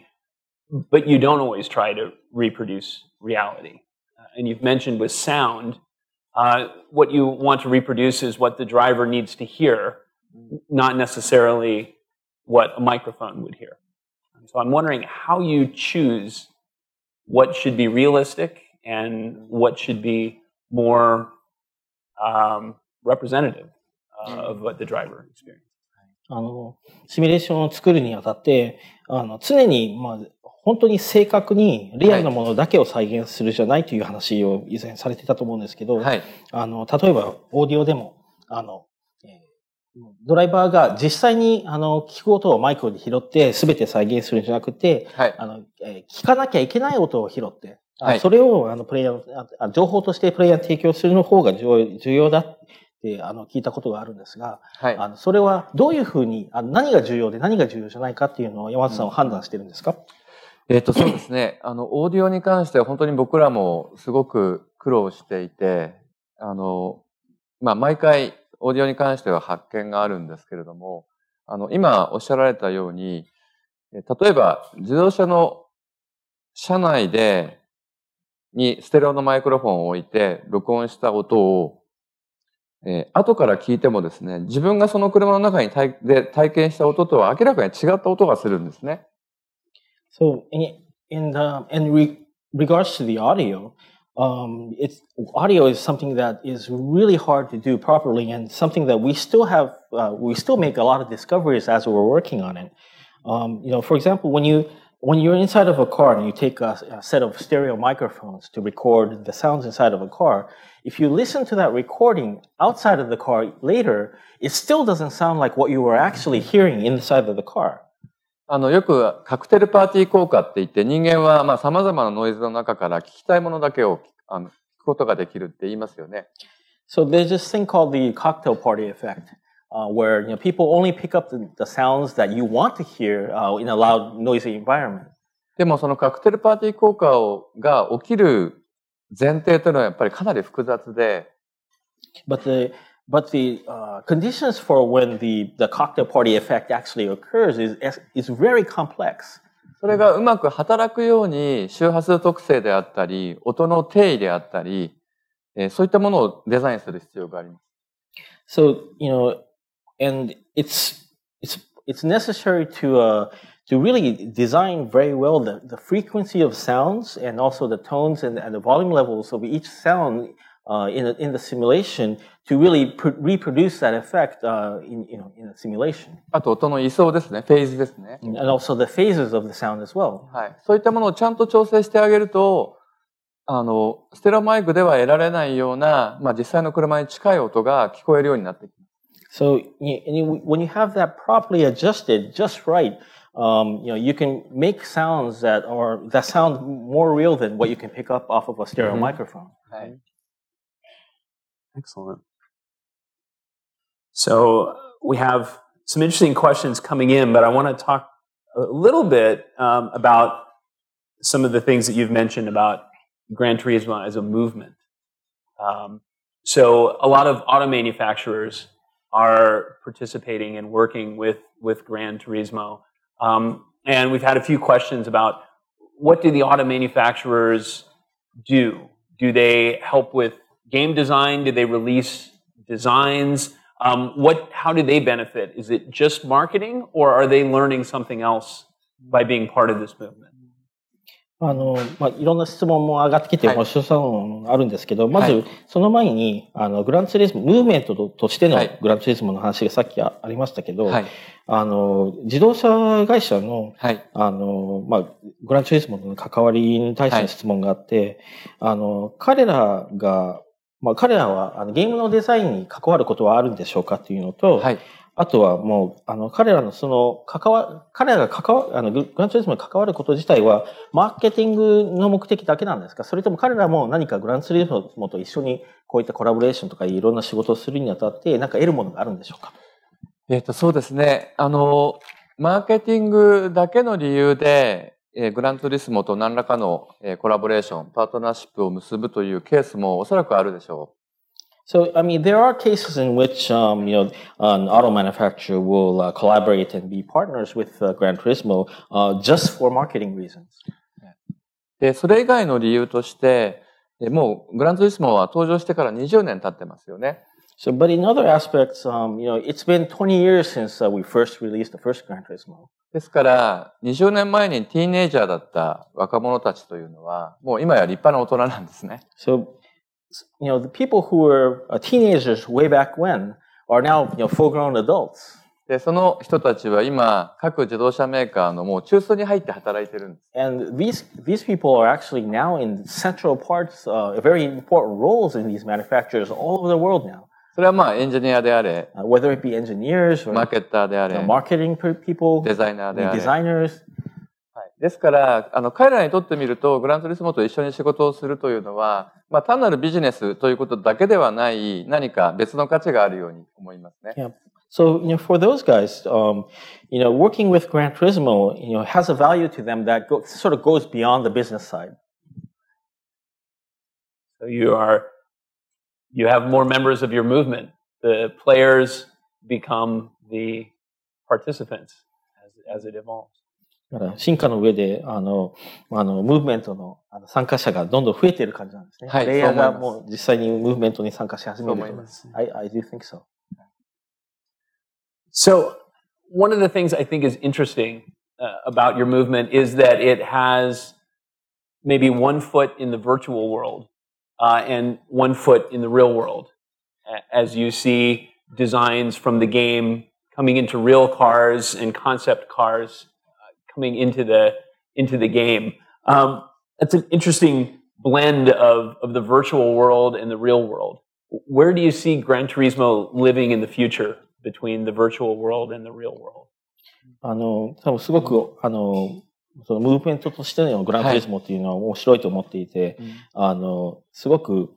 but you don't always try to reproduce reality. And you've mentioned with sound, what you want to reproduce is what the driver needs to hear, not necessarily what a microphone would hear. So I'm wondering how you choose what should be realistic and what should be more representative of what the driver experienced. シミュレーションを作るにあたって、常に、本当に正確にリアルなものだけを再現するじゃないという話を以前されてたと思うんですけど、はい、例えばオーディオでも、ドライバーが実際に聞く音をマイクで拾って全て再現するんじゃなくて、はい、聞かなきゃいけない音を拾って、はい、それをプレイヤー、情報としてプレイヤーに提供するの方が重要だって聞いたことがあるんですが、はい、それはどういうふうに何が重要で何が重要じゃないかっていうのを山田さんは判断してるんですか？そうですね。オーディオに関しては本当に僕らもすごく苦労していて、毎回オーディオに関しては発見があるんですけれども、今おっしゃられたように、例えば自動車の車内にステレオのマイクロフォンを置いて録音した音を、後から聞いてもですね、自分がその車の中で体験した音とは明らかに違った音がするんですね。So in regards to the audio, audio is something that is really hard to do properly, and something that we still make a lot of discoveries as we're working on it. For example, when you're inside of a car and you take a set of stereo microphones to record the sounds inside of a car, if you listen to that recording outside of the car later, it still doesn't sound like what you were actually hearing inside of the car. よくカクテルパーティー効果って言って、人間は様々なノイズの中から聞きたいものだけを聞くことができるって言いますよね。So there's this thing called the cocktail party effect, where people only pick up the sounds that you want to hear in a loud, noisy environment. でもそのカクテルパーティー効果が起きる前提というのはやっぱりかなり複雑で。But the conditions for when the cocktail party effect actually occurs is very complex. それがうまく働くように周波数特性であったり、音の定位であったり、そういったものをデザインする必要があります。So, and it's necessary to really design very well the frequency of sounds and also the tones and the volume levels of each sound in the simulation to really reproduce that effect in a simulation. あと音の位相ですね、フェーズですね。And also the phases of the sound as well. はい。そういったものをちゃんと調整してあげると、ステレオマイクでは得られないような、実際の車に近い音が聞こえるようになってきます。So when you have that properly adjusted just right, you can make sounds that sound more real than what you can pick up off of a stereo microphone. はい。Excellent. So we have some interesting questions coming in, but I want to talk a little bit about some of the things that you've mentioned about Gran Turismo as a movement. So a lot of auto manufacturers are participating and working with Gran Turismo. And we've had a few questions about what do the auto manufacturers do? Do they help with game design? Do they release designs? How do they benefit? Is it just marketing, or are they learning something else by being part of this movement? いろんな質問も上がってきて面白そうあるんですけど、まず、その前に、グランツーリズム、ムーブメントとしてのグランツーリズムの話がさっきありましたけど、自動車会社の、グランツーリズムの関わりに対しての質問があって、彼らはゲームのデザインに関わることはあるんでしょうかっていうのと、あとはもう、彼らがグランツーリズムに関わること自体は、マーケティングの目的だけなんですか？それとも彼らも何かグランツーリズムと一緒にこういったコラボレーションとかいろんな仕事をするにあたって、何か得るものがあるんでしょうか？そうですね。マーケティングだけの理由で、グランツーリスモと何らかのコラボレーション、パートナーシップを結ぶというケースもおそらくあるでしょう。So, I mean, there are cases in which, an auto manufacturer will collaborate and be partners with Gran Turismo just for marketing reasons. で、それ以外の理由として、もうグランツーリスモは登場してから20年経ってますよね。So, but in other aspects, it's been 20 years since we first released the first Gran Turismo. ですから、20年前にティーンエイジャーだった若者たちというのは、もう今や立派な大人なんですね。So, the people who were teenagers way back when are now, full-grown adults. で、その人たちは今、各自動車メーカーのもう中枢に入って働いてるんです。And these people are actually now in central parts, very important roles in these manufacturers all over the world now. それはエンジニアであれ、whether it be engineers or マーケッターであれ、marketing people, デザイナーであれ。designers. ですから、彼らにとってみると、グランツーリスモと一緒に仕事をするというのは、単なるビジネスということだけではない、何か別の価値があるように思いますね。Yeah. So, for those guys, working with Gran Turismo, has a value to them that sort of goes beyond the business side. So you have more members of your movement. The players become the participants as it evolves. だから進化の上で、ムーブメントの参加者がどんどん増えている感じなんですね。プレイヤーがもう実際にムーブメントに参加し始めると思います。I do think so. So, one of the things I think is interesting about your movement is that it has maybe 1 foot in the virtual world and 1 foot in the real world. As you see designs from the game coming into real cars and concept cars coming into the game. That's an interesting blend of the virtual world and the real world. Where do you see Gran Turismo living in the future between the virtual world and the real world? 多分すごく、そのムーブメントとしてのグランツーリスモっていうのは面白いと思っていて、すごく、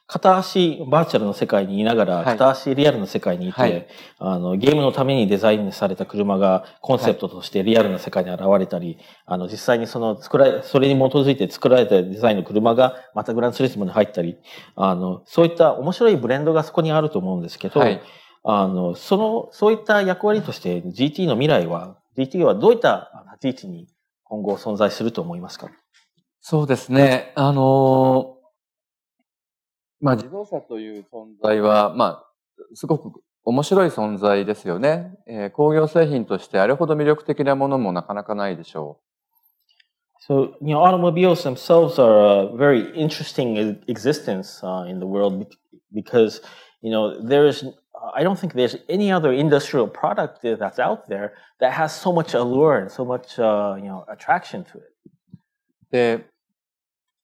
片足バーチャルの世界にいながら、片足リアルの世界にいて、ゲームのためにデザインされた車がコンセプトとしてリアルな世界に現れたり、実際にそれに基づいて作られたデザインの車がまたグランツーリスモに入ったり、そういった面白いブレンドがそこにあると思うんですけど、そういった役割として GT の未来は、GT はどういった立ち位置に今後存在すると思いますか？そうですね。自動車という存在は、すごく面白い存在ですよね。工業製品としてあれほど魅力的なものもなかなかないでしょう。So, automobiles themselves are a very interesting existence in the world because, I don't think there's any other industrial product that's out there that has so much allure and so much, attraction to it. で、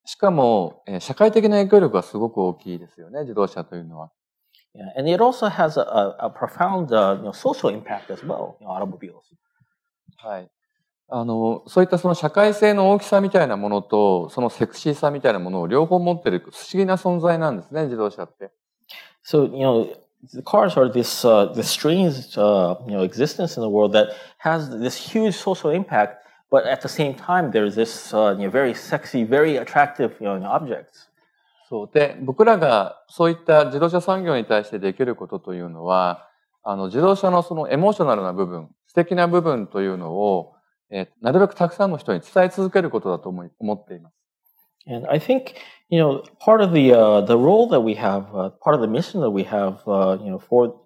しかも、社会的な影響力がすごく大きいですよね、自動車というのは。Yeah, and it also has a profound, social impact as well, automobiles. はい。そういったその社会性の大きさみたいなものと、そのセクシーさみたいなものを両方持っている不思議な存在なんですね、自動車って。So, the cars are this strange, existence in the world that has this huge social impact, but at the same time, there's this, very sexy, very attractive, objects. そうで、僕らがそういった自動車産業に対してできることというのは、自動車のそのエモーショナルな部分、素敵な部分というのを、なるべくたくさんの人に伝え続けることだと思っています。And I think, part of the role that we have, part of the mission that we have,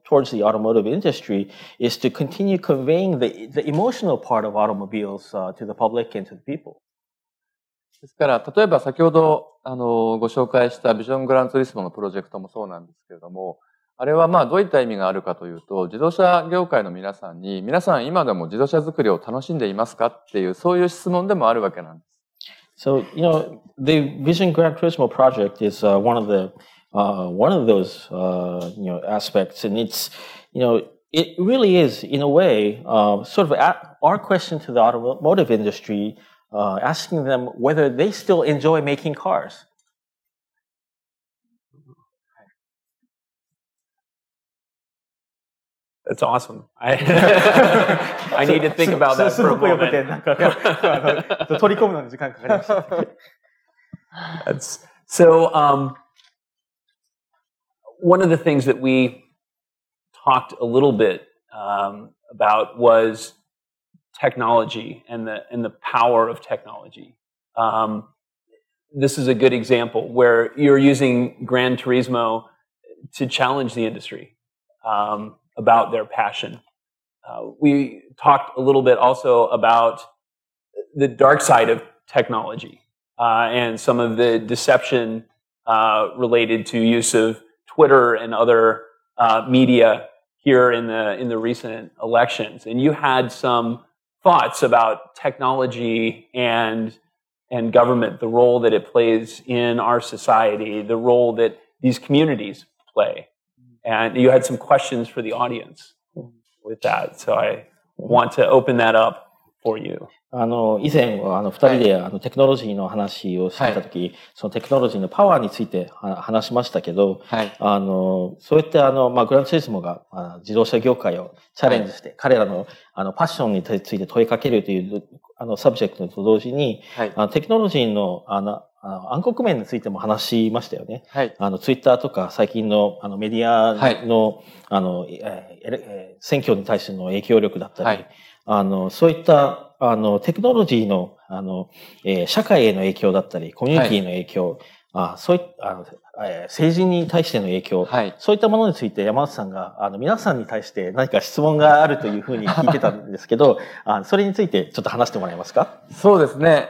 towards the automotive industry is to continue conveying the emotional part of automobiles to the public and to the people. ですから、例えば先ほどご紹介したビジョングランツーリスモのプロジェクトもそうなんですけれども、あれはどういった意味があるかというと、自動車業界の皆さんに、皆さん今でも自動車作りを楽しんでいますかっていう、そういう質問でもあるわけなんです。So, the Vision Gran Turismo project is one of those aspects, and it really is, in a way, sort of our question to the automotive industry, asking them whether they still enjoy making cars. That's awesome. I need to think about that for a moment. So, one of the things that we talked a little bit about was technology and the power of technology. This is a good example where you're using Gran Turismo to challenge the industry about their passion. We talked a little bit also about the dark side of technology and some of the deception related to use of Twitter and other media here in the recent elections. And you had some thoughts about technology and government, the role that it plays in our society, the role that these communities play. And you had some questions for the audience with that. So I want to open that up for you. 以前、二人でテクノロジーの話をしてたとき、そのテクノロジーのパワーについて話しましたけど、そうやってグランツーリスモが自動車業界をチャレンジして、彼らのパッションについて問いかけるというサブジェクトと同時に、テクノロジーの暗黒面についても話しましたよね。ツイッターとか最近のメディアの、選挙に対しての影響力だったり、そういったテクノロジーの社会への影響だったり、コミュニティの影響、そういった政治に対しての影響、そういったものについて山内さんが皆さんに対して何か質問があるというふうに聞いてたんですけど、それについてちょっと話してもらえますか？そうですね。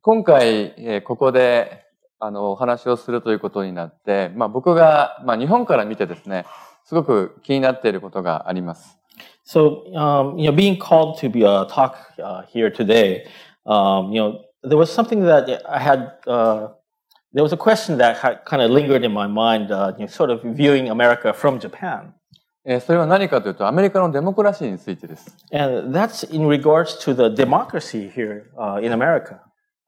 今回、ここでお話をするということになって、僕が日本から見てですね、すごく気になっていることがあります。So, being called to be a talk here today, there was something that I had, there was a question that had kind of lingered in my mind, sort of viewing America from Japan. それは何かというと、アメリカのデモクラシーについてです。And that's in regards to the democracy here in America.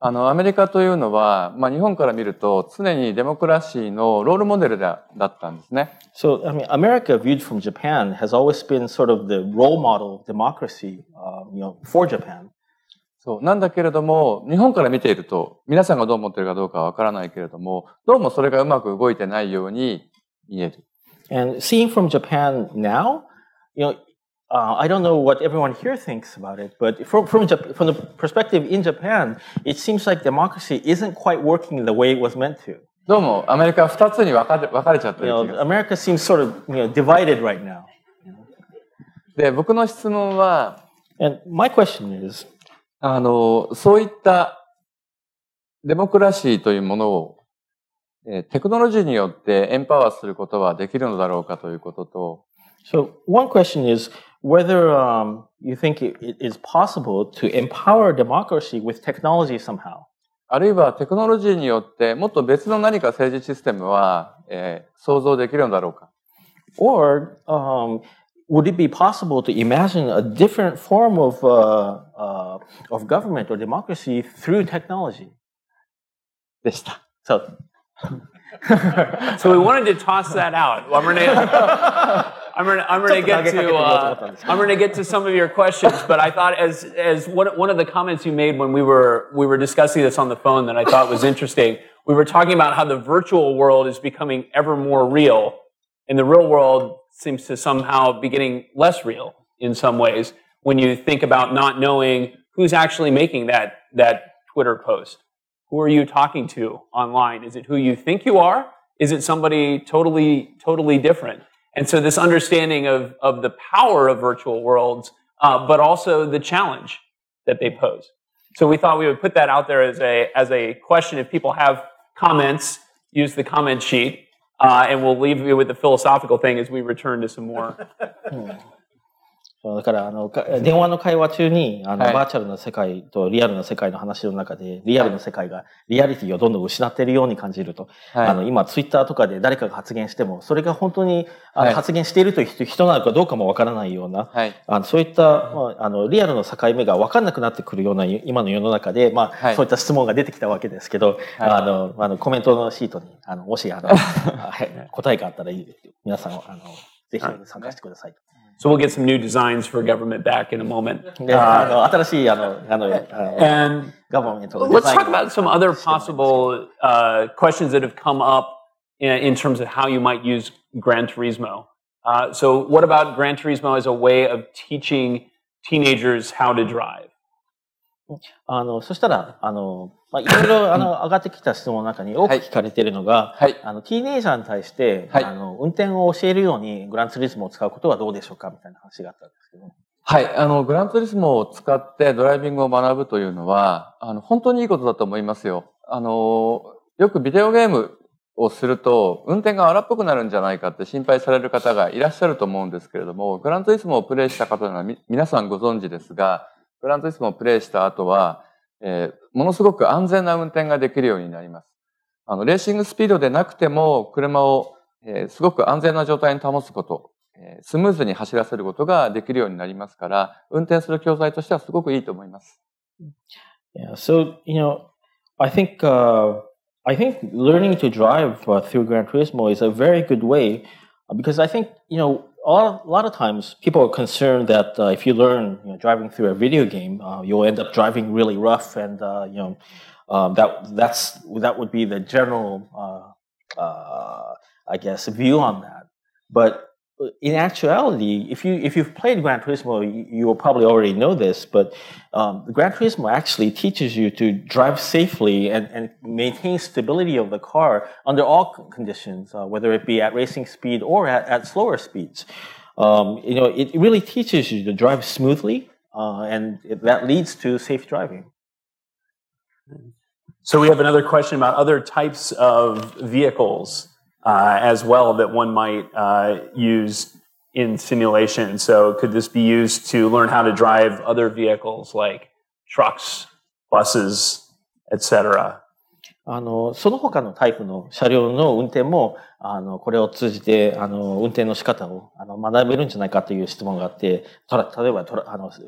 アメリカというのは、日本から見ると常にデモクラシーのロールモデルだったんですね。So, America viewed from Japan has always been sort of the role model of democracy, for Japan. そうなんだけれども、日本から見ていると、皆さんがどう思っているかどうかはわからないけれども、どうもそれがうまく動いてないように見える。And seeing from Japan now, I don't know what everyone here thinks about it, but from the perspective in Japan, it seems like democracy isn't quite working the way it was meant to. どうもアメリカは2つに分かれちゃってる気がする。America seems sort of divided right now. で、僕の質問は、And my question is, そういったデモクラシーというものをテクノロジーによってエンパワーすることはできるのだろうかということと、So one question is whether you think it is possible to empower democracy with technology somehow. あるいはテクノロジーによってもっと別の何か政治システムは、想像できるのだろうか。Or would it be possible to imagine a different form of government or democracy through technology? でした。So we wanted to toss that out. I'm gonna get to some of your questions, but I thought as one of the comments you made when we were discussing this on the phone that I thought was interesting, we were talking about how the virtual world is becoming ever more real, and the real world seems to somehow be getting less real in some ways when you think about not knowing who's actually making that Twitter post. Who are you talking to online? Is it who you think you are? Is it somebody totally different? And so this understanding of the power of virtual worlds, but also the challenge that they pose. So we thought we would put that out there as a question. If people have comments, use the comment sheet, and we'll leave you with the philosophical thing as we return to some more. だから電話の会話中にはいバーチャルな世界とリアルな世界の話の中でリアルな世界がリアリティをどんどん失っているように感じると、はい今ツイッターとかで誰かが発言してもそれが本当にはい発言しているという人なのかどうかもわからないような、はいそういった、リアルの境目がわかんなくなってくるような今の世の中で、はいそういった質問が出てきたわけですけど、コメントのシートにもし答えがあったら皆さんぜひ参加してください。So we'll get some new designs for government back in a moment. で、新しいAnd ガバメントの let's talk about some other possible questions that have come up in terms of how you might use Gran Turismo. So what about Gran Turismo as a way of teaching teenagers how to drive? そしたら、いろいろ上がってきた質問の中に多く聞かれているのが、はいティーネイジャーに対して、はい運転を教えるようにグランツーリスモを使うことはどうでしょうかみたいな話があったんですけど。はい。グランツーリスモを使ってドライビングを学ぶというのは、本当にいいことだと思いますよ。よくビデオゲームをすると、運転が荒っぽくなるんじゃないかって心配される方がいらっしゃると思うんですけれども、グランツーリスモをプレイした方なら皆さんご存知ですが、グランツーリスモをプレイした後は、ものすごく安全な運転ができるようになります。レーシングスピードでなくても、車を、すごく安全な状態に保つこと、スムーズに走らせることができるようになりますから、運転する教材としてはすごくいいと思います。Yeah, so, I think learning to drive through Gran Turismo is a very good way because I think, a lot of times people are concerned that if you learn driving through a video game, you'll end up driving really rough, and that would be the general, I guess, view on that. But in actuality, if you've played Gran Turismo, you will probably already know this. But Gran Turismo actually teaches you to drive safely and maintain stability of the car under all conditions, whether it be at racing speed or at slower speeds. It really teaches you to drive smoothly, and that leads to safe driving. So we have another question about other types of vehicles as well that one might use in simulation. So could this be used to learn how to drive other vehicles like trucks, buses, etc.? その他のタイプの車両の運転も、これを通じて、運転の仕方を、学べるんじゃないかという質問があって、例えば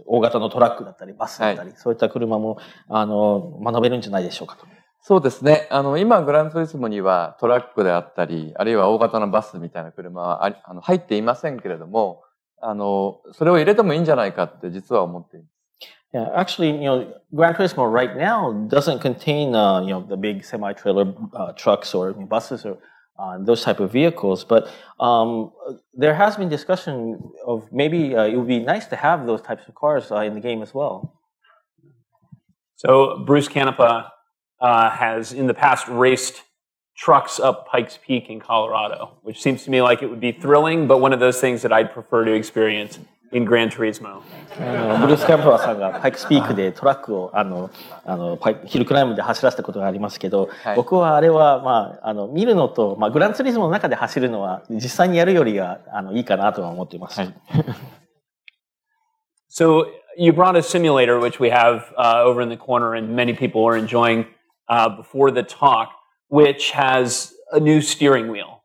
大型のトラックだったり、バスだったり、そういった車も、学べるんじゃないでしょうかと。そうですね。今、グランツーリスモにはトラックであったり、あるいは大型のバスみたいな車は入っていませんけれども、それを入れてもいいんじゃないかって実は思っています。Yeah, actually, Gran Turismo right now doesn't contain, the big semi-trailer trucks or buses or those type of vehicles. But there has been discussion of maybe it would be nice to have those types of cars in the game as well. So Bruce Canepa has in the past raced trucks up Pikes Peak in Colorado, which seems to me like it would be thrilling, but one of those things that I'd prefer to experience in Gran Turismo. ブルース・キャンプラーさんがパイクスピークでトラックをヒルクライムで走らせたことがありますけど、はい、僕はあれは、見るのと、グランツーリスモの中で走るのは実際にやるよりはいいかなとは思っています。はい、So you brought a simulator, which we have over in the corner, and many people were enjoying before the talk, which has a new steering wheel.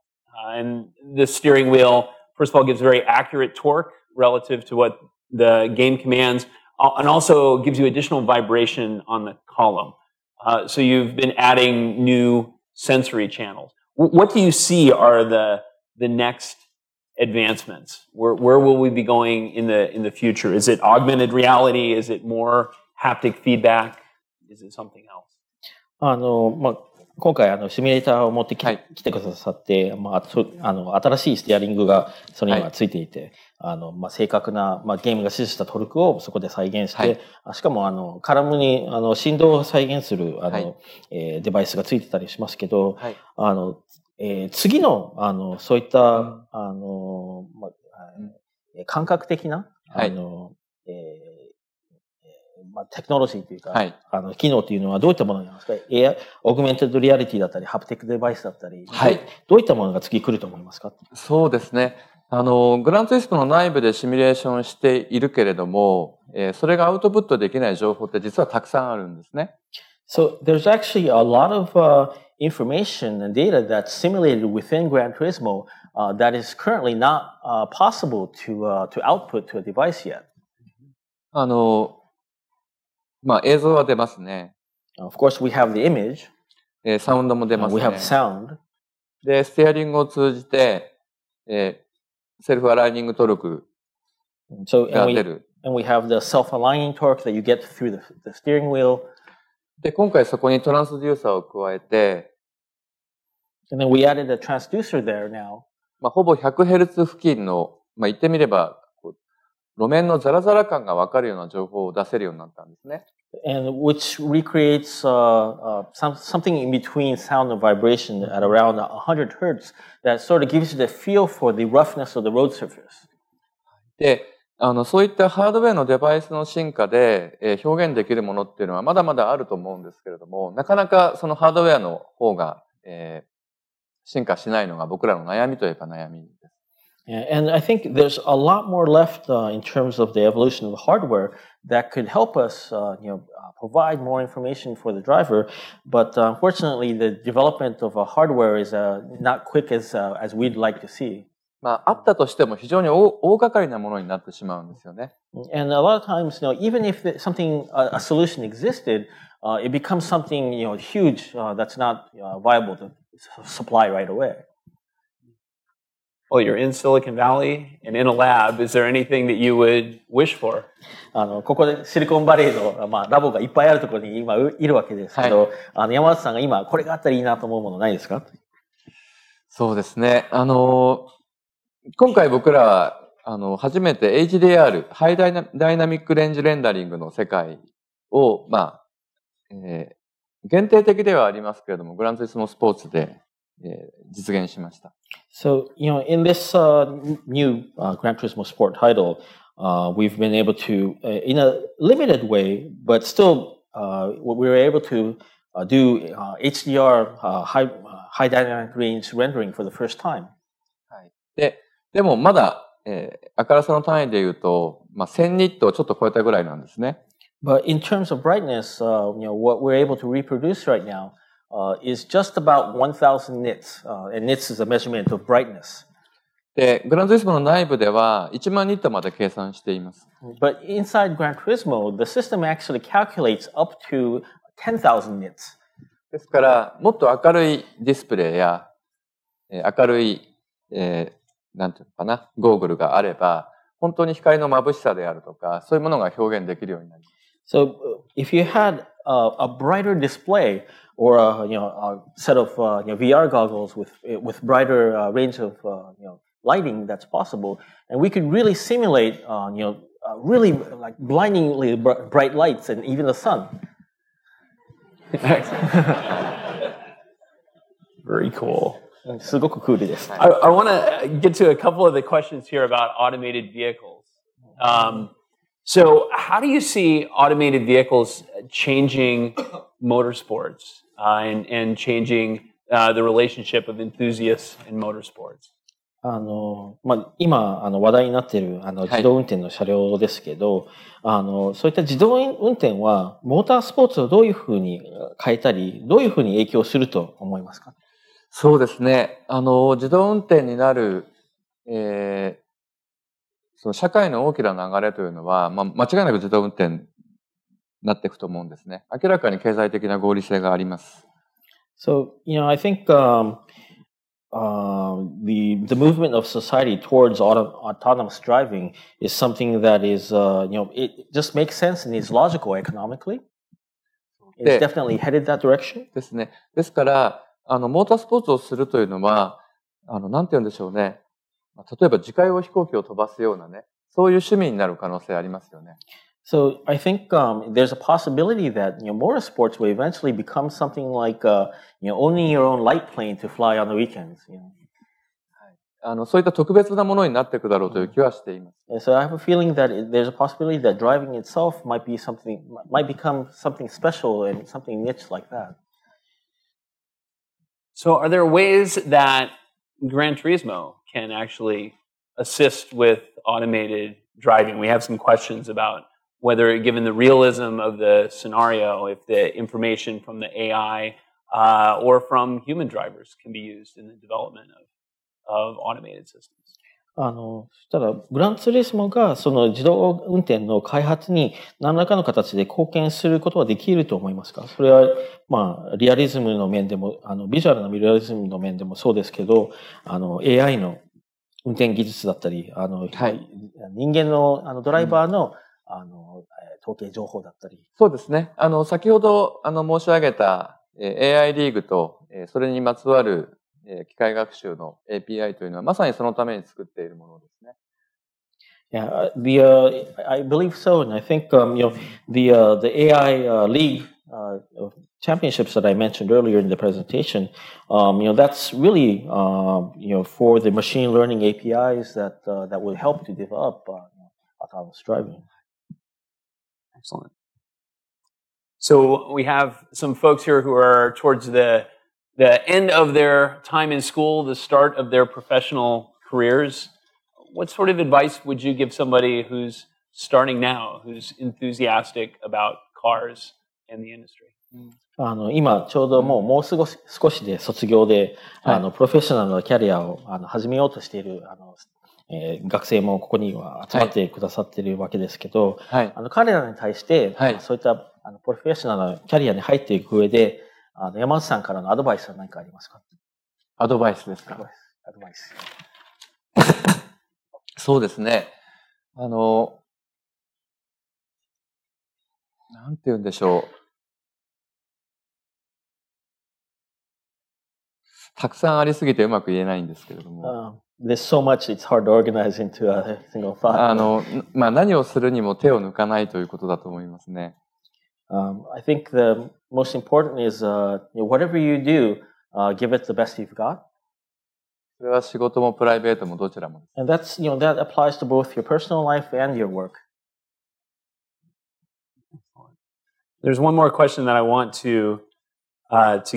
And this steering wheel, first of all, gives very accurate torque relative to what the game commands, and also gives you additional vibration on the column. So you've been adding new sensory channels. What do you see are the next advancements? Where will we be going in the future? Is it augmented reality? Is it more haptic feedback? Is it something else? 今回シミュレーターを持って来てくださって、新しいステアリングがそれにはついていて、正確な、ゲームが指示したトルクをそこで再現して、しかもカラムに振動を再現するデバイスがついてたりしますけど、次のそういった感覚的なテクノロジーというか、はい。機能というのはどういったものなんですか？オーグメンテッドリアリティだったり、ハプティックデバイスだったり、はい。どういったものが次来ると思いますか？そうですね。グランツイストの内部でシミュレーションしているけれども、それがアウトプットできない情報って実はたくさんあるんですね。So there's actually a lot of information and data that's simulated within Gran Turismo that is currently not possible to output to a device yet. 映像は出ますね。Of course, we have the image. サウンドも出ます We have ね。 sound. で、ステアリングを通じて、セルフアライニングトルク So が出る。and we have the self-aligning torque that you get through the steering wheel. で、今回そこにトランスデューサーを加えて、And then we added a transducer there now. ほぼ 100Hz 付近の、言ってみれば、路面のザラザラ感が分かるような情報を出せるようになったんですね。And which recreates something in between sound and vibration at around 100 hertz that sort of gives you the feel for the roughness of the road surface. で、そういったハードウェアのデバイスの進化で、表現できるものっていうのはまだまだあると思うんですけれども、なかなかそのハードウェアの方が、進化しないのが僕らの悩みといえば悩みです。And I think there's a lot more left in terms of the evolution of the hardware that could help us, provide more information for the driver. But unfortunately, the development of hardware is not quick as we'd like to see. あったとしても非常に大掛かりなものになってしまうんですよね。And a lot of times, even if a solution existed, it becomes something, huge that's not viable to supply right away. Well, you're in Silicon Valley and in a lab. Is there anything that you would wish for? ここでシリコンバレーの、ラボがいっぱいあるところに今いるわけですけど、山田さんが今これがあったらいいなと思うものないですか？そうですね。今回僕らは、初めて HDR、ハイダイナミックレンジレンダリングの世界を、限定的ではありますけれども、グランツイスモスポーツで、実現しました。So, in this new Gran Turismo Sport title, we've been able to, in a limited way, but still, we were able to do HDR, high dynamic range rendering for the first time. はい。でもまだ、明るさの単位で言うと、1000ニットをちょっと超えたぐらいなんですね。But in terms of brightness, what we're able to reproduce right now is just about 1,000 nits, and nits is a measurement of brightness. で、グランツイスモの内部では1万ニットまで計算しています。But inside Gran Turismo, the system actually calculates up to 10,000 nits. ですから、もっと明るいディスプレイや、明るい、なんていうのかな、ゴーグルがあれば、本当に光の眩しさであるとか、そういうものが表現できるようになります。So, if you had a brighter display or a set of VR goggles with brighter range of lighting that's possible, and we could really simulate really like blindingly bright lights and even the sun. Very cool. すごくクールです。I want to get to a couple of the questions here about automated vehicles. So how do you see automated vehicles changing motorsports and changing the relationship of enthusiasts in motorsports? 今話題になっている自動運転の車両ですけど、そういった自動運転はモータースポーツをどういうふうに変えたり、どういうふうに影響すると思いますか？そうですね。自動運転になる、その社会の大きな流れというのは、間違いなく自動運転になっていくと思うんですね。明らかに経済的な合理性があります。So, I think the movement of society towards autonomous driving is something that is, it just makes sense and is logical economically. It's definitely headed that direction. ですね。ですから、モータースポーツをするというのは、なんて言うんでしょうね。例えば自家用飛行機を飛ばすようなね、そういう趣味になる可能性ありますよね。So I think there's a possibility that motorsports will eventually become something like owning your own light plane to fly on the weekends. そういった特別なものになっていくだろうという気はしています。And so I have a feeling that there's a possibility that driving itself might become something special and something niche like that. So are there ways that Gran Turismo can actually assist with automated driving? We have some questions about whether, given the realism of the scenario, if the information from the AI or from human drivers can be used in the development of automated systems. そしたら、グランツーリスモがその自動運転の開発に何らかの形で貢献することはできると思いますか？それは、リアリズムの面でも、ビジュアルなリアリズムの面でもそうですけど、AI の運転技術だったり、人間のドライバーの、統計情報だったり。そうですね。先ほど、申し上げた、AI リーグと、それにまつわる、機械学習の API というのはまさにそのために作っているものですね。Yeah, I believe so, and I think the AI League championships that I mentioned earlier in the presentation, that's really for the machine learning APIs that will help to develop autonomous driving. Excellent. So we have some folks here who are towards the end of their time in school, the start of their professional careers. What sort of advice would you give somebody who's starting now, who's enthusiastic about cars and the industry? 今ちょうどもう少しで卒業で、プロフェッショナルのキャリアを始めようとしている学生もここには集まってくださっているわけですけど、彼らに対して、そういったプロフェッショナルのキャリアに入っていく上で、山内さんからのアドバイスは何かありますか？アドバイスですか？アドバイス。そうですね。なんて言うんでしょう。たくさんありすぎてうまく言えないんですけれども。There's so much it's hard to organize into a single thought. 何をするにも手を抜かないということだと思いますね。I think the most important is whatever you do, give it the best you've got. それは仕事もプライベートもどちらも。And that applies to both your personal life and your work. There's one more question that I want to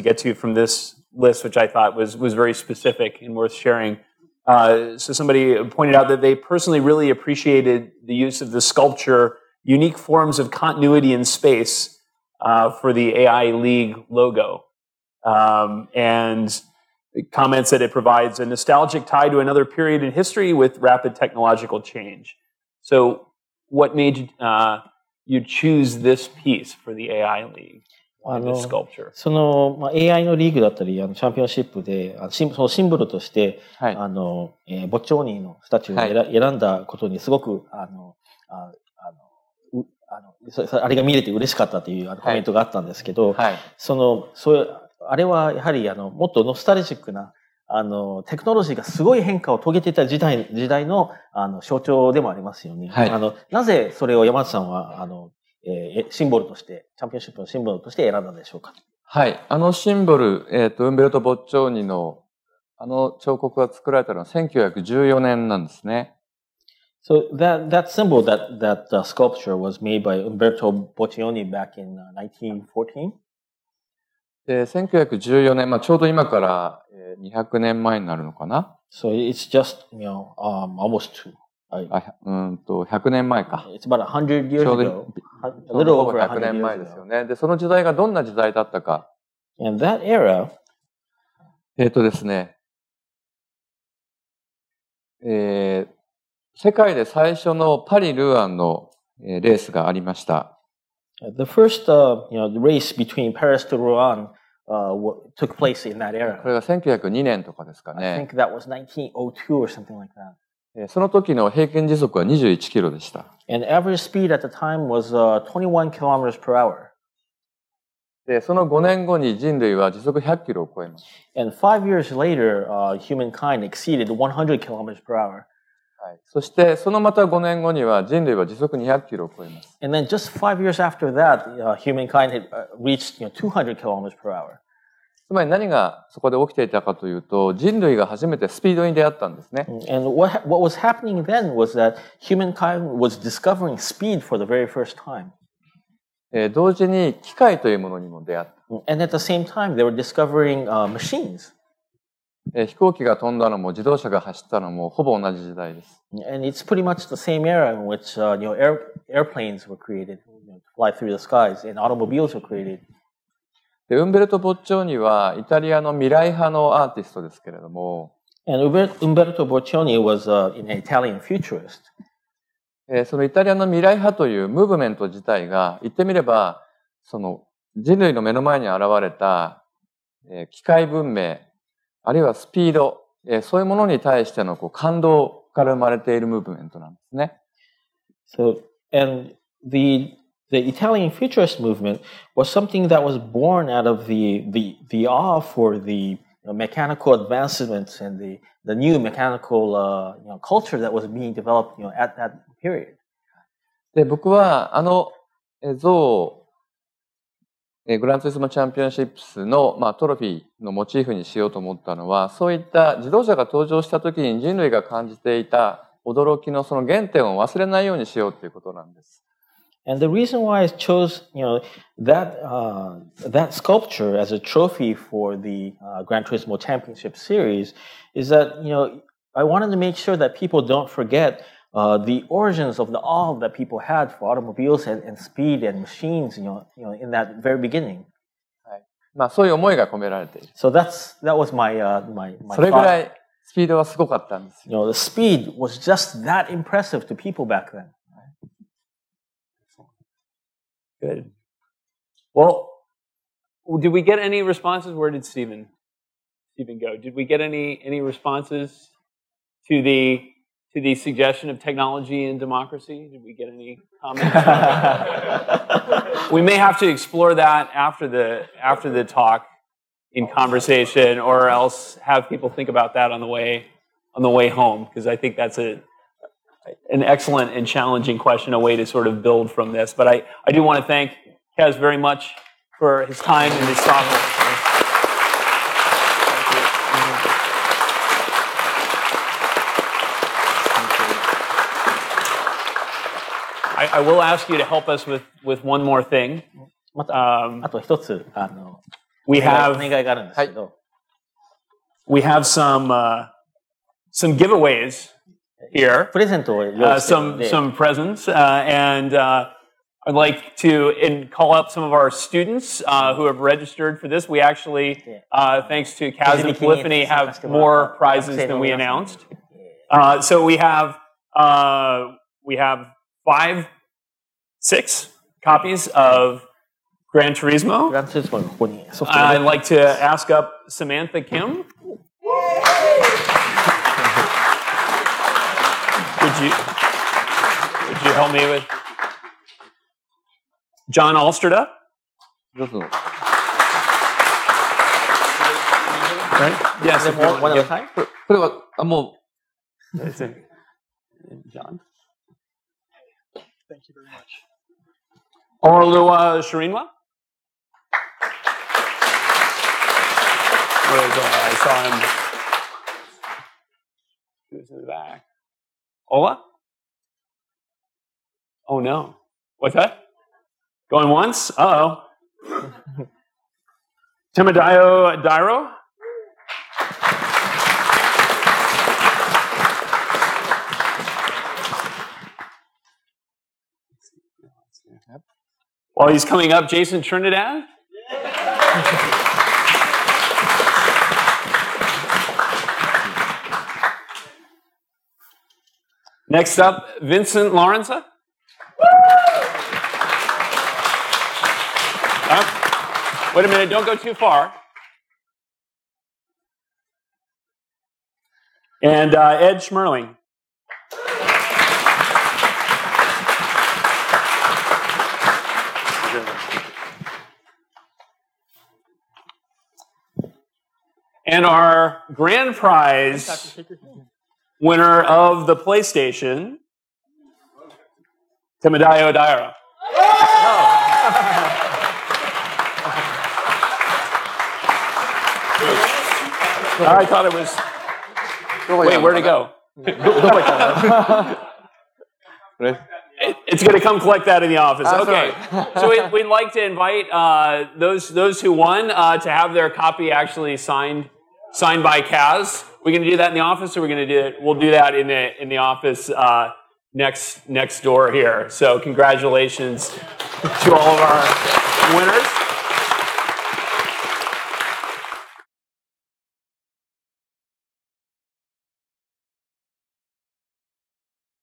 get to from this list, which I thought was very specific and worth sharing. So somebody pointed out that they personally really appreciated the use of the sculpture, unique forms of continuity in space for the AI League logo. And comments that it provides a nostalgic tie to another period in history with rapid technological change. So what made you choose this piece for the AI League, this sculpture? その、AI のリーグだったり、チャンピオンシップで、そのシンボルとして、ボッチョーニーのスタチューを選んだことにすごく、あれが見れて嬉しかったというコメントがあったんですけど、あれはやはりもっとノスタルジックなテクノロジーがすごい変化を遂げていた時代の象徴でもありますよね。なぜそれを山内さんはシンボルとして、チャンピオンシップのシンボルとして選んだんでしょうか？はい。シンボル、ウンベルト・ボッチョーニの彫刻が作られたのは1914年なんですね。So that symbol, that sculpture was made by Umberto Boccioni back in 1914. で、1914年、ちょうど今から200年前になるのかな。So it's just, almost 100年前か。It's about 100 years ago. A little over 100年前ですよね。で、その時代がどんな時代だったか。And that era, ですね、世界で最初のパリ・ルアンのレースがありました。The first, the race between Paris to Rouen took place in that era. これが1902年とかですかね。I think that was 1902 or something like that. その時の平均時速は21キロでした。And average speed at the time was 21 kilometers per hour. で、その5年後に人類は時速100キロを超えます。And 5 years later, humankind exceeded 100 kilometers per hour. そしてそのまた5年後には人類は時速200キロを超えます。And then just 5 years after that, humankind had reached 200 kilometers per hour. つまり何がそこで起きていたかというと、人類が初めてスピードに出会ったんですね。And what was happening then was that humankind was discovering speed for the very first time. 同時に機械というものにも出会った。And at the same time, they were discovering machines. 飛行機が飛んだのも自動車が走ったのもほぼ同じ時代です。And it's pretty much the same era in which airplanes were created, to fly through the skies, and automobiles were created. でウンベルト・ボッチョーニはイタリアの未来派のアーティストですけれども、And Umberto Boccioni was an Italian futurist. そのイタリアの未来派というムーブメント自体が言ってみれば、その人類の目の前に現れた機械文明、あるいはスピード、そういうものに対しての感動から生まれているムーブメントなんですね。So, and the Italian futurist movement was something that was born out of the awe for the mechanical advancements and the new mechanical culture that was being developed at that period. で、僕は像をグランツーリスモチャンピオンシップスの、トロフィーのモチーフにしようと思ったのは、そういった自動車が登場した時に人類が感じていた驚きのその原点を忘れないようにしようということなんです。And the reason why I chose, that sculpture as a trophy for the Gran Turismo Championship Series is that, I wanted to make sure that people don't forget the origins of the awe that people had for automobiles and speed and machines, in that very beginning. はい。そういう思いが込められている。So that was my それぐらいスピードはすごかったんです。the speed was just that impressive to people back then. Good. Well, did we get any responses? Where did Stephen go? Did we get any responses to the suggestion of technology and democracy? Did we get any comments? We may have to explore that after the talk in conversation, or else have people think about that on the way home, because I think that's an excellent and challenging question, a way to sort of build from this. But I do want to thank Kaz very much for his time and his thoughtfulness. I will ask you to help us with one more thing. また、あと一つ、We お have 願いがあるんですけど、we have some giveaways here. プレゼントを用意しているので、 Some presents, and I'd like to call up some of our students who have registered for this. We actually, thanks to Kaz and Polyphony, have more prizes than we announced. So we have 6 copies of Gran Turismo. グランツーリスモのここにソフトを I'd like to ask up Samantha Kim. Would you help me with John Alsterda? どうぞ。 Right? Yes. if you want one to at a give- time? これは、も John. Thank you very much. Orlua Shirinwa? I saw him. He was in the back. Ola? Oh no. What's that? Going once? Uh-oh. Timadayo Dairo? While he's coming up, Jason Trinidad? Next up, Vincent Lawrence. Wait a minute, don't go too far. And Ed Schmerling. And our grand prize winner of the PlayStation, Timadayo Daira. I thought it was. Wait, where'd it go? It's going to come collect that in the office. Okay. So we'd like to invite those who won to have their copy actually signed by Kaz. We're going to do that in the office, or we'll do that in the office next door here. So congratulations to all of our winners.